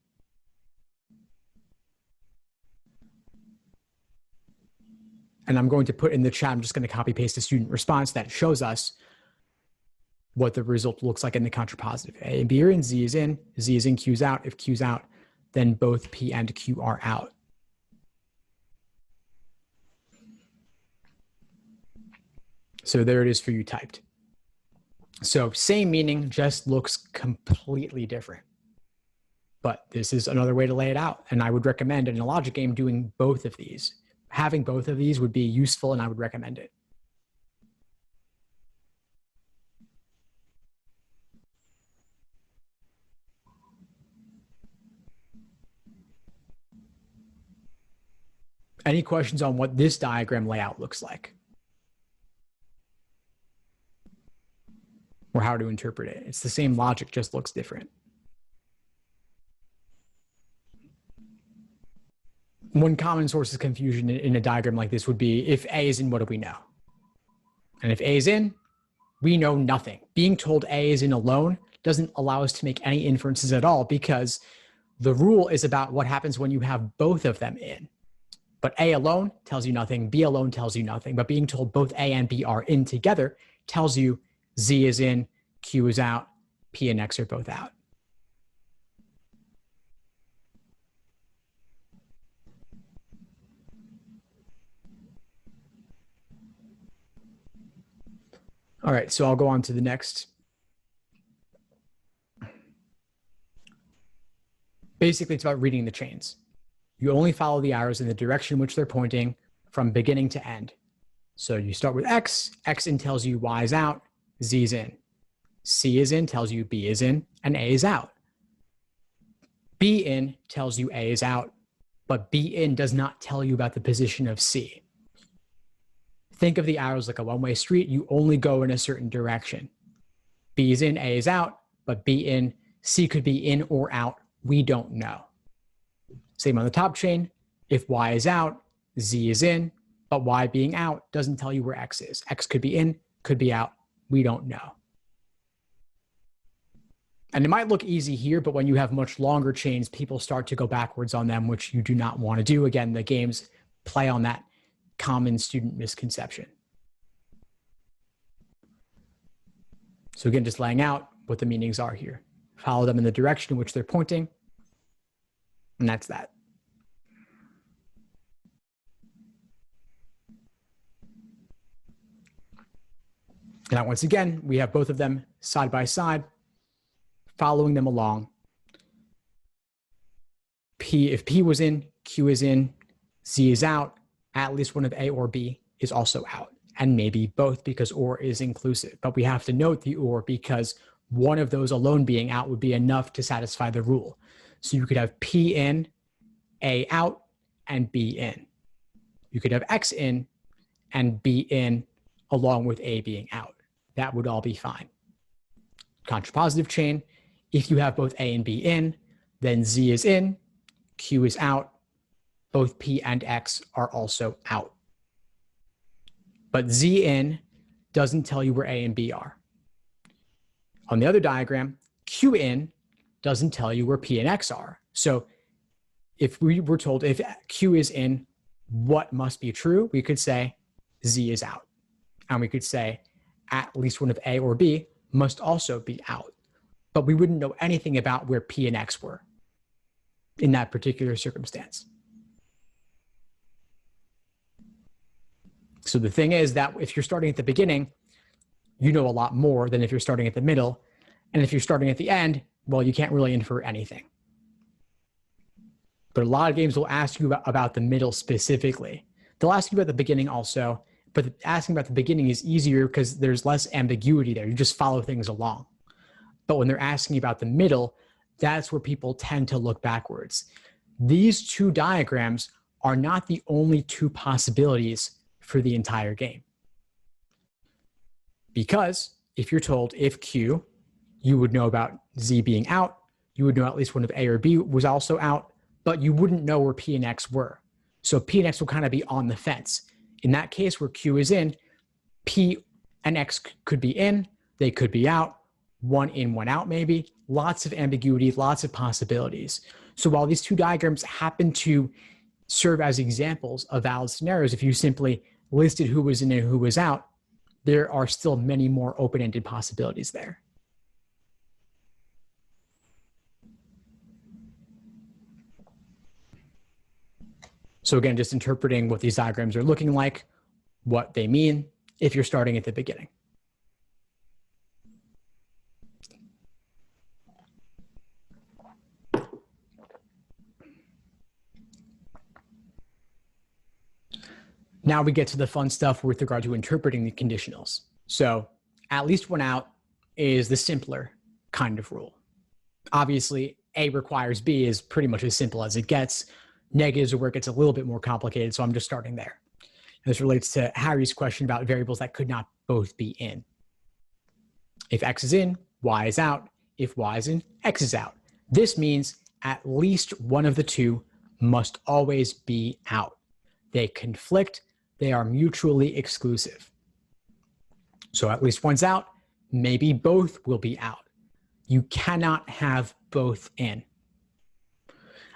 S1: And I'm going to put in the chat, I'm just going to copy paste the student response that shows us what the result looks like in the contrapositive. A and B are in, Z is in, Q is out. If Q is out, then both P and Q are out. So there it is for you typed. So same meaning, just looks completely different. But this is another way to lay it out. And I would recommend in a logic game doing both of these. Having both of these would be useful and I would recommend it. Any questions on what this diagram layout looks like? Or how to interpret it? It's the same logic, just looks different. One common source of confusion in a diagram like this would be if A is in, what do we know? And if A is in, we know nothing. Being told A is in alone doesn't allow us to make any inferences at all because the rule is about what happens when you have both of them in. But A alone tells you nothing, B alone tells you nothing, but being told both A and B are in together tells you Z is in, Q is out, P and X are both out. All right, so I'll go on to the next. Basically, it's about reading the chains. You only follow the arrows in the direction in which they're pointing from beginning to end. So you start with X, X in tells you Y is out, Z is in. C is in tells you B is in, and A is out. B in tells you A is out, but B in does not tell you about the position of C. Think of the arrows like a one-way street. You only go in a certain direction. B is in, A is out, but B in, C could be in or out. We don't know. Same on the top chain. If Y is out, Z is in, but Y being out doesn't tell you where X is. X could be in, could be out. We don't know. And it might look easy here, but when you have much longer chains, people start to go backwards on them, which you do not want to do. Again, the games play on that common student misconception. So again, just laying out what the meanings are here. Follow them in the direction in which they're pointing, and that's that. Now, once again, we have both of them side by side, following them along. If P was in, Q is in, Z is out, at least one of A or B is also out, and maybe both because or is inclusive. But we have to note the or because one of those alone being out would be enough to satisfy the rule. So you could have P in, A out, and B in. You could have X in and B in along with A being out. That would all be fine. Contrapositive chain, if you have both A and B in, then Z is in, Q is out, both P and X are also out. But Z in doesn't tell you where A and B are. On the other diagram, Q in doesn't tell you where P and X are. So if we were told if Q is in, what must be true? We could say Z is out. And we could say at least one of A or B must also be out. But we wouldn't know anything about where P and X were in that particular circumstance. So the thing is that if you're starting at the beginning, you know a lot more than if you're starting at the middle. And if you're starting at the end, well, you can't really infer anything. But a lot of games will ask you about the middle specifically. They'll ask you about the beginning also, but asking about the beginning is easier because there's less ambiguity there. You just follow things along. But when they're asking about the middle, that's where people tend to look backwards. These two diagrams are not the only two possibilities for the entire game. Because if you're told if Q, you would know about Z being out, you would know at least one of A or B was also out, but you wouldn't know where P and X were. So P and X will kind of be on the fence. In that case where Q is in, P An X could be in, they could be out, one in, one out maybe. Lots of ambiguity, lots of possibilities. So while these two diagrams happen to serve as examples of valid scenarios, if you simply listed who was in and who was out, there are still many more open-ended possibilities there. So again, just interpreting what these diagrams are looking like, what they mean, if you're starting at the beginning. Now we get to the fun stuff with regard to interpreting the conditionals. So at least one out is the simpler kind of rule. Obviously, A requires B is pretty much as simple as it gets. Negatives are where it gets a little bit more complicated, so I'm just starting there. This relates to Harry's question about variables that could not both be in. If X is in, Y is out. If Y is in, X is out. This means at least one of the two must always be out. They conflict. They are mutually exclusive. So at least one's out. Maybe both will be out. You cannot have both in.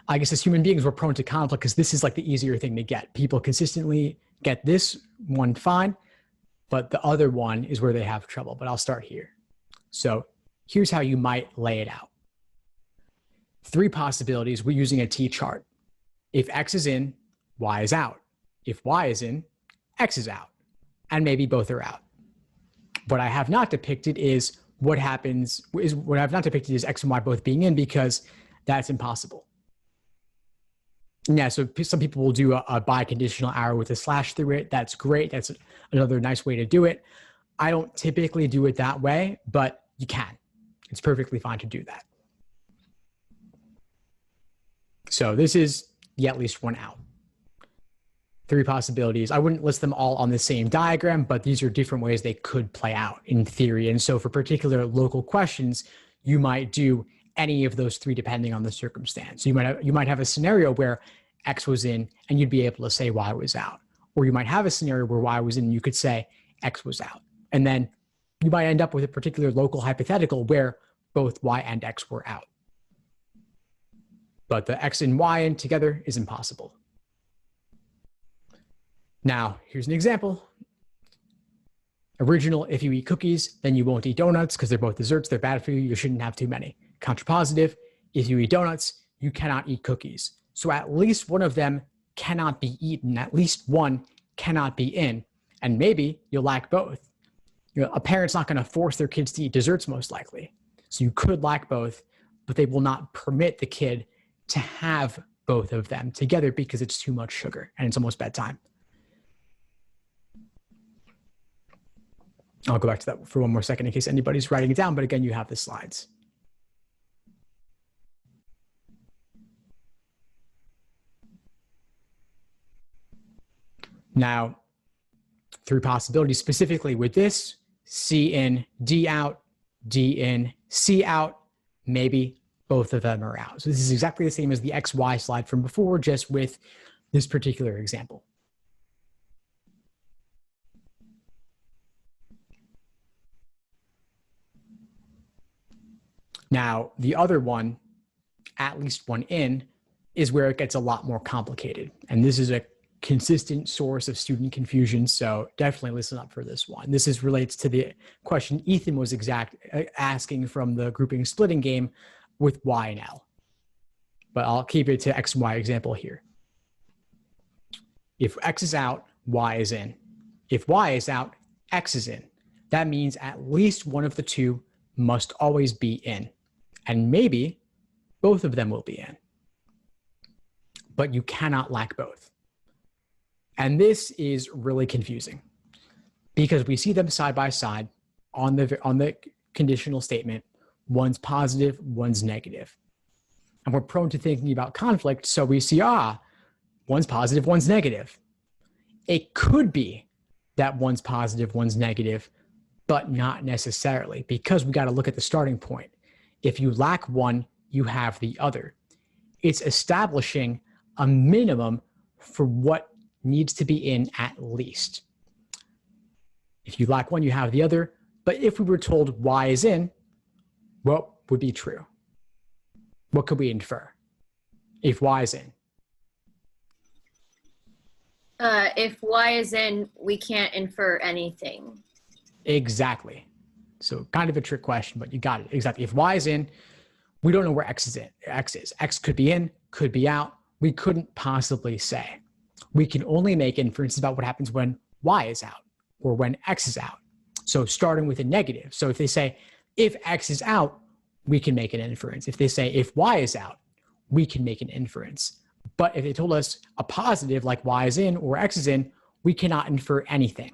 S1: I guess as human beings, we're prone to conflict because this is like the easier thing to get. People consistently get this one fine, but the other one is where they have trouble. But I'll start here. So here's how you might lay it out. Three possibilities. We're using a T-chart. If X is in, Y is out. If Y is in, X is out. And maybe both are out. What I have not depicted is what happens, what I have not depicted is X and Y both being in, because that's impossible. Yeah, so some people will do a biconditional arrow with a slash through it. That's great. That's another nice way to do it. I don't typically do it that way, but you can. It's perfectly fine to do that. So this is the at least one out. Three possibilities. I wouldn't list them all on the same diagram, but these are different ways they could play out in theory. And so for particular local questions, you might do any of those three depending on the circumstance. So you might have a scenario where X was in and you'd be able to say Y was out. Or you might have a scenario where Y was in and you could say X was out. And then you might end up with a particular local hypothetical where both Y and X were out. But the X and Y in together is impossible. Now, here's an example. Original, if you eat cookies, then you won't eat donuts because they're both desserts. They're bad for you. You shouldn't have too many. Contrapositive, if you eat donuts, you cannot eat cookies. So at least one of them cannot be eaten. At least one cannot be in. And maybe you'll lack both. You know, a parent's not going to force their kids to eat desserts most likely. So you could lack both, but they will not permit the kid to have both of them together because it's too much sugar and it's almost bedtime. I'll go back to that for one more second in case anybody's writing it down, but again, you have the slides. Now, three possibilities specifically with this: C in, D out, D in, C out, maybe both of them are out. So this is exactly the same as the XY slide from before, just with this particular example. Now, the other one, at least one in, is where it gets a lot more complicated. And this is a consistent source of student confusion, so definitely listen up for this one. This relates to the question Ethan was asking from the grouping splitting game with Y and L. But I'll keep it to X and Y example here. If X is out, Y is in. If Y is out, X is in. That means at least one of the two must always be in. And maybe both of them will be in. But you cannot lack both. And this is really confusing because we see them side by side on the conditional statement. One's positive, one's negative. And we're prone to thinking about conflict, so we see, one's positive, one's negative. It could be that one's positive, one's negative, but not necessarily, because we got to look at the starting point. If you lack one, you have the other. It's establishing a minimum for what needs to be in at least. If you lack one, you have the other. But if we were told Y is in, what would be true? What could we infer if Y is in?
S2: If Y is in, we can't infer anything.
S1: Exactly. So kind of a trick question, but you got it. Exactly. If Y is in, we don't know where X is in. X is. X could be in, could be out. We couldn't possibly say. We can only make inferences about what happens when Y is out or when X is out. So starting with a negative. So if they say, if X is out, we can make an inference. If they say, if Y is out, we can make an inference. But if they told us a positive like Y is in or X is in, we cannot infer anything.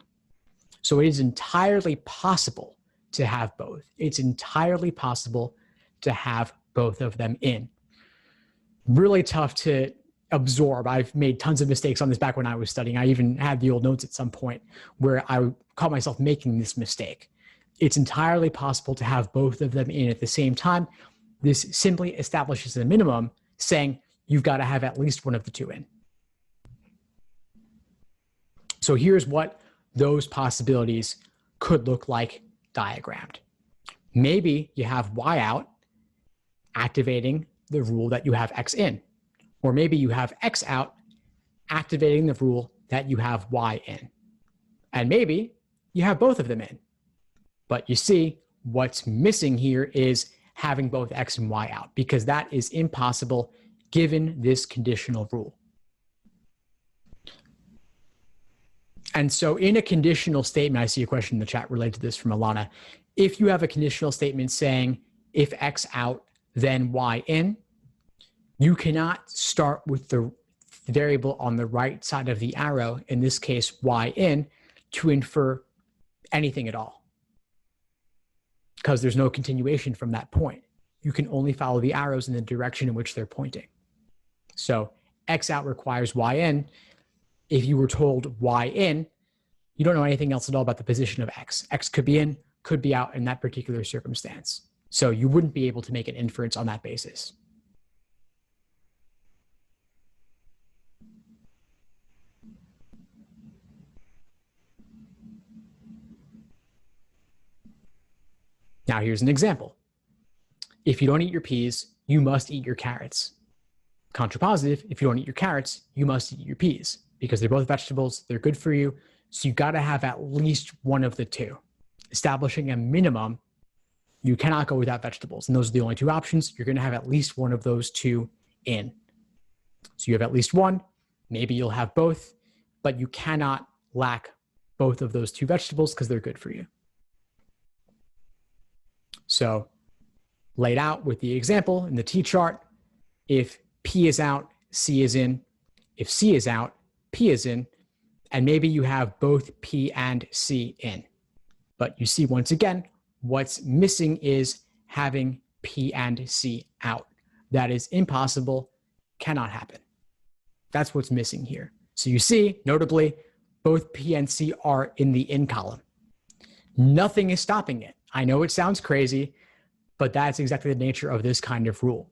S1: So it is entirely possible to have both. It's entirely possible to have both of them in. Really tough to absorb. I've made tons of mistakes on this back when I was studying. I even had the old notes at some point where I caught myself making this mistake. It's entirely possible to have both of them in at the same time. This simply establishes a minimum saying you've got to have at least one of the two in. So here's what those possibilities could look like diagrammed. Maybe you have Y out, activating the rule that you have X in. Or maybe you have X out, activating the rule that you have Y in. And maybe you have both of them in. But you see, what's missing here is having both X and Y out, because that is impossible given this conditional rule. And so in a conditional statement, I see a question in the chat related to this from Alana. If you have a conditional statement saying, if X out, then Y in, you cannot start with the variable on the right side of the arrow, in this case, Y in, to infer anything at all, because there's no continuation from that point. You can only follow the arrows in the direction in which they're pointing. So X out requires Y in. If you were told Y in, you don't know anything else at all about the position of X. X could be in, could be out in that particular circumstance. So you wouldn't be able to make an inference on that basis. Now here's an example. If you don't eat your peas, you must eat your carrots. Contrapositive, if you don't eat your carrots, you must eat your peas, because they're both vegetables, they're good for you, so you gotta have at least one of the two. Establishing a minimum, you cannot go without vegetables, and those are the only two options. You're gonna have at least one of those two in. So you have at least one, maybe you'll have both, but you cannot lack both of those two vegetables because they're good for you. So laid out with the example in the T-chart, if P is out, C is in. If C is out, P is in. And maybe you have both P and C in. But you see, once again, what's missing is having P and C out. That is impossible, cannot happen. That's what's missing here. So you see, notably, both P and C are in the in column. Nothing is stopping it. I know it sounds crazy, but that's exactly the nature of this kind of rule.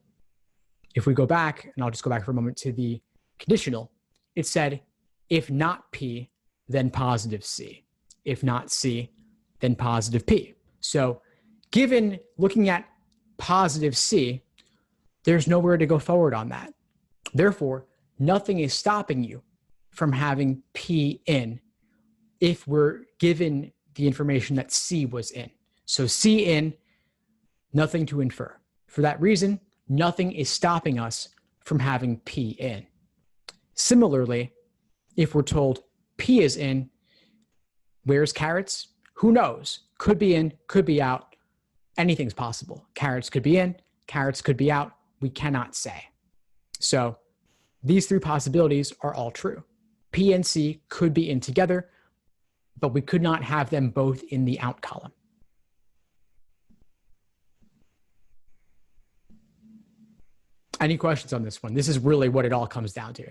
S1: If we go back, and I'll just go back for a moment to the conditional, it said, if not P, then positive C. If not C, then positive P. So given looking at positive C, there's nowhere to go forward on that. Therefore, nothing is stopping you from having P in if we're given the information that C was in. So C in, nothing to infer. For that reason, nothing is stopping us from having P in. Similarly, if we're told P is in, where's carrots? Who knows? Could be in, could be out. Anything's possible. Carrots could be in, carrots could be out. We cannot say. So these three possibilities are all true. P and C could be in together, but we could not have them both in the out column. Any questions on this one? This is really what it all comes down to.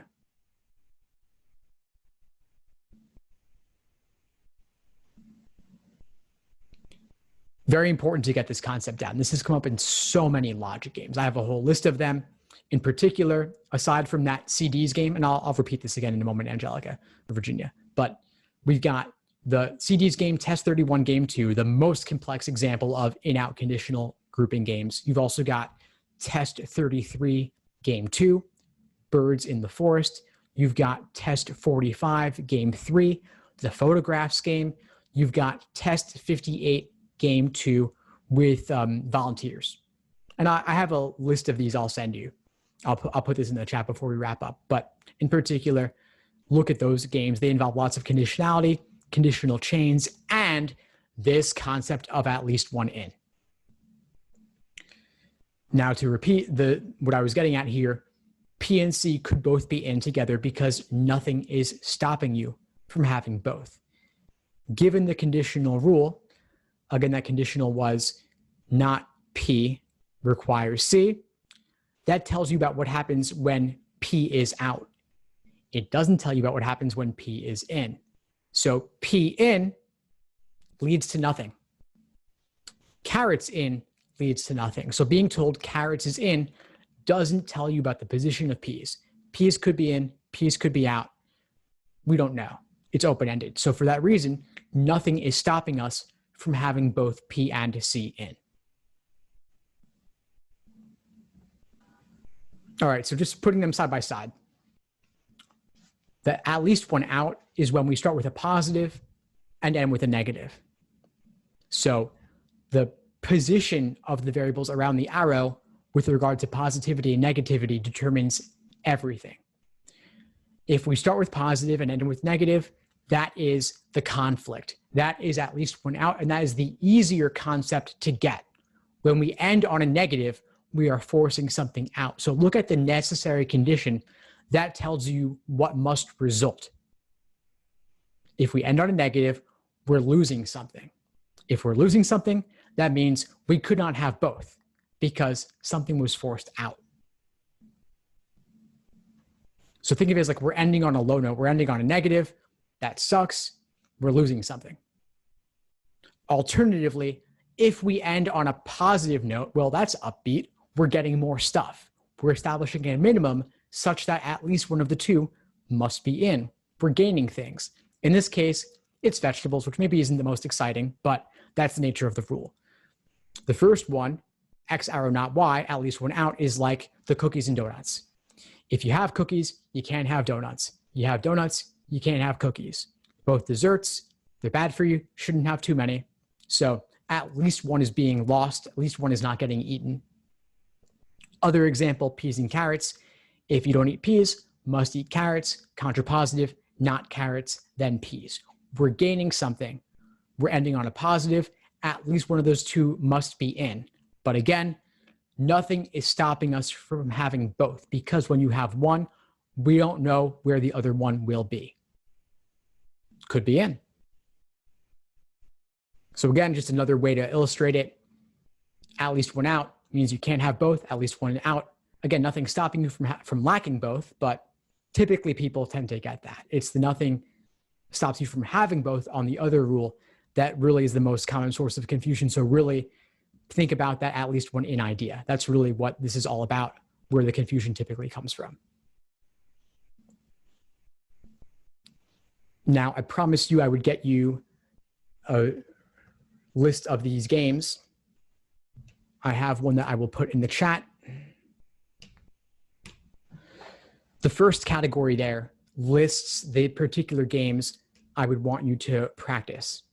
S1: Very important to get this concept down. This has come up in so many logic games. I have a whole list of them. In particular, aside from that CDs game, and I'll repeat this again in a moment, Angelica or Virginia, but we've got the CD's game, Test 31 Game 2, the most complex example of in-out conditional grouping games. You've also got Test 33 Game 2, Birds in the Forest. You've got Test 45 Game 3, the Photographs game. You've got Test 58 Game 2 with volunteers. And I have a list of these I'll send you. I'll put this in the chat before we wrap up. But in particular, look at those games. They involve lots of conditionality, conditional chains, and this concept of at least one in. Now, to repeat what I was getting at here, P and C could both be in together because nothing is stopping you from having both. Given the conditional rule, again, that conditional was not P requires C. That tells you about what happens when P is out. It doesn't tell you about what happens when P is in. So P in leads to nothing. Carrots in leads to nothing. So being told carrots is in doesn't tell you about the position of P's. P's could be in, P's could be out. We don't know. It's open-ended. So for that reason, nothing is stopping us from having both P and C in. All right, so just putting them side by side. The at least one out is when we start with a positive and end with a negative. So the position of the variables around the arrow with regard to positivity and negativity determines everything. If we start with positive and end with negative, that is the conflict. That is at least one out, and that is the easier concept to get. When we end on a negative, we are forcing something out. So look at the necessary condition. That tells you what must result. If we end on a negative, we're losing something. If we're losing something, that means we could not have both because something was forced out. So think of it as like we're ending on a low note. We're ending on a negative. That sucks. We're losing something. Alternatively, if we end on a positive note, well, that's upbeat. We're getting more stuff. We're establishing a minimum such that at least one of the two must be in. We're gaining things. In this case, it's vegetables, which maybe isn't the most exciting, but that's the nature of the rule. The first one, X arrow, not Y, at least one out, is like the cookies and donuts. If you have cookies, you can't have donuts. You have donuts, you can't have cookies. Both desserts, they're bad for you, shouldn't have too many. So at least one is being lost, at least one is not getting eaten. Other example, peas and carrots. If you don't eat peas, must eat carrots. Contrapositive, not carrots, then peas. We're gaining something. We're ending on a positive. At least one of those two must be in. But again, nothing is stopping us from having both because when you have one, we don't know where the other one will be. Could be in. So again, just another way to illustrate it. At least one out means you can't have both, at least one out. Again, nothing stopping you from lacking both, but typically people tend to get that. It's the nothing stops you from having both on the other rule that really is the most common source of confusion. So really think about that at least one in idea. That's really what this is all about, where the confusion typically comes from. Now, I promised you I would get you a list of these games. I have one that I will put in the chat. The first category there lists the particular games I would want you to practice.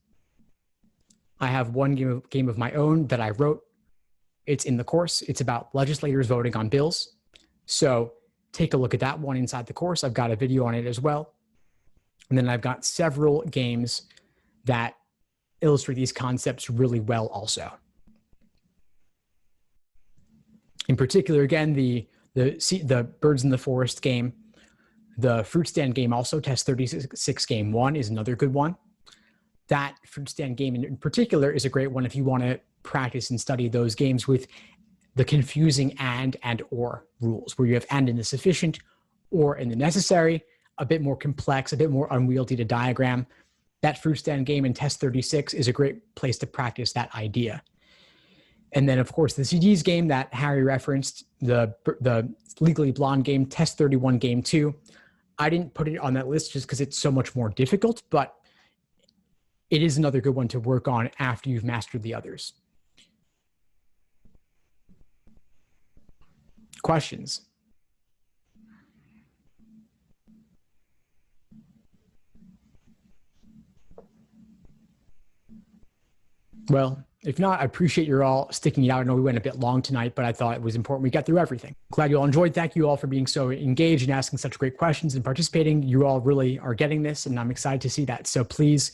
S1: I have one game of my own that I wrote. It's in the course. It's about legislators voting on bills. So take a look at that one inside the course. I've got a video on it as well. And then I've got several games that illustrate these concepts really well also. In particular, again, the Birds in the Forest game, the Fruit Stand game also, Test 36 Game 1 is another good one. That Fruit Stand game in particular is a great one if you want to practice and study those games with the confusing and or rules, where you have and in the sufficient or in the necessary, a bit more complex, a bit more unwieldy to diagram. That Fruit Stand game in Test 36 is a great place to practice that idea. And then, of course, the CDs game that Harry referenced, the Legally Blonde game, Test 31 Game 2. I didn't put it on that list just because it's so much more difficult, but it is another good one to work on after you've mastered the others. Questions? Well, if not, I appreciate you all sticking it out. I know we went a bit long tonight, but I thought it was important we got through everything. Glad you all enjoyed. Thank you all for being so engaged and asking such great questions and participating. You all really are getting this, and I'm excited to see that. So please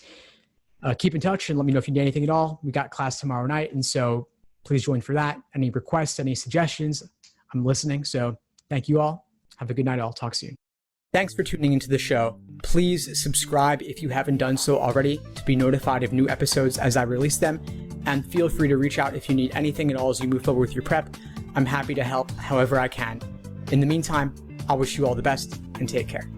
S1: keep in touch and let me know if you need anything at all. We got class tomorrow night, and so please join for that. Any requests, any suggestions, I'm listening. So thank you all. Have a good night. I'll talk soon. Thanks for tuning into the show. Please subscribe if you haven't done so already to be notified of new episodes as I release them. And feel free to reach out if you need anything at all as you move forward with your prep. I'm happy to help however I can. In the meantime, I'll wish you all the best and take care.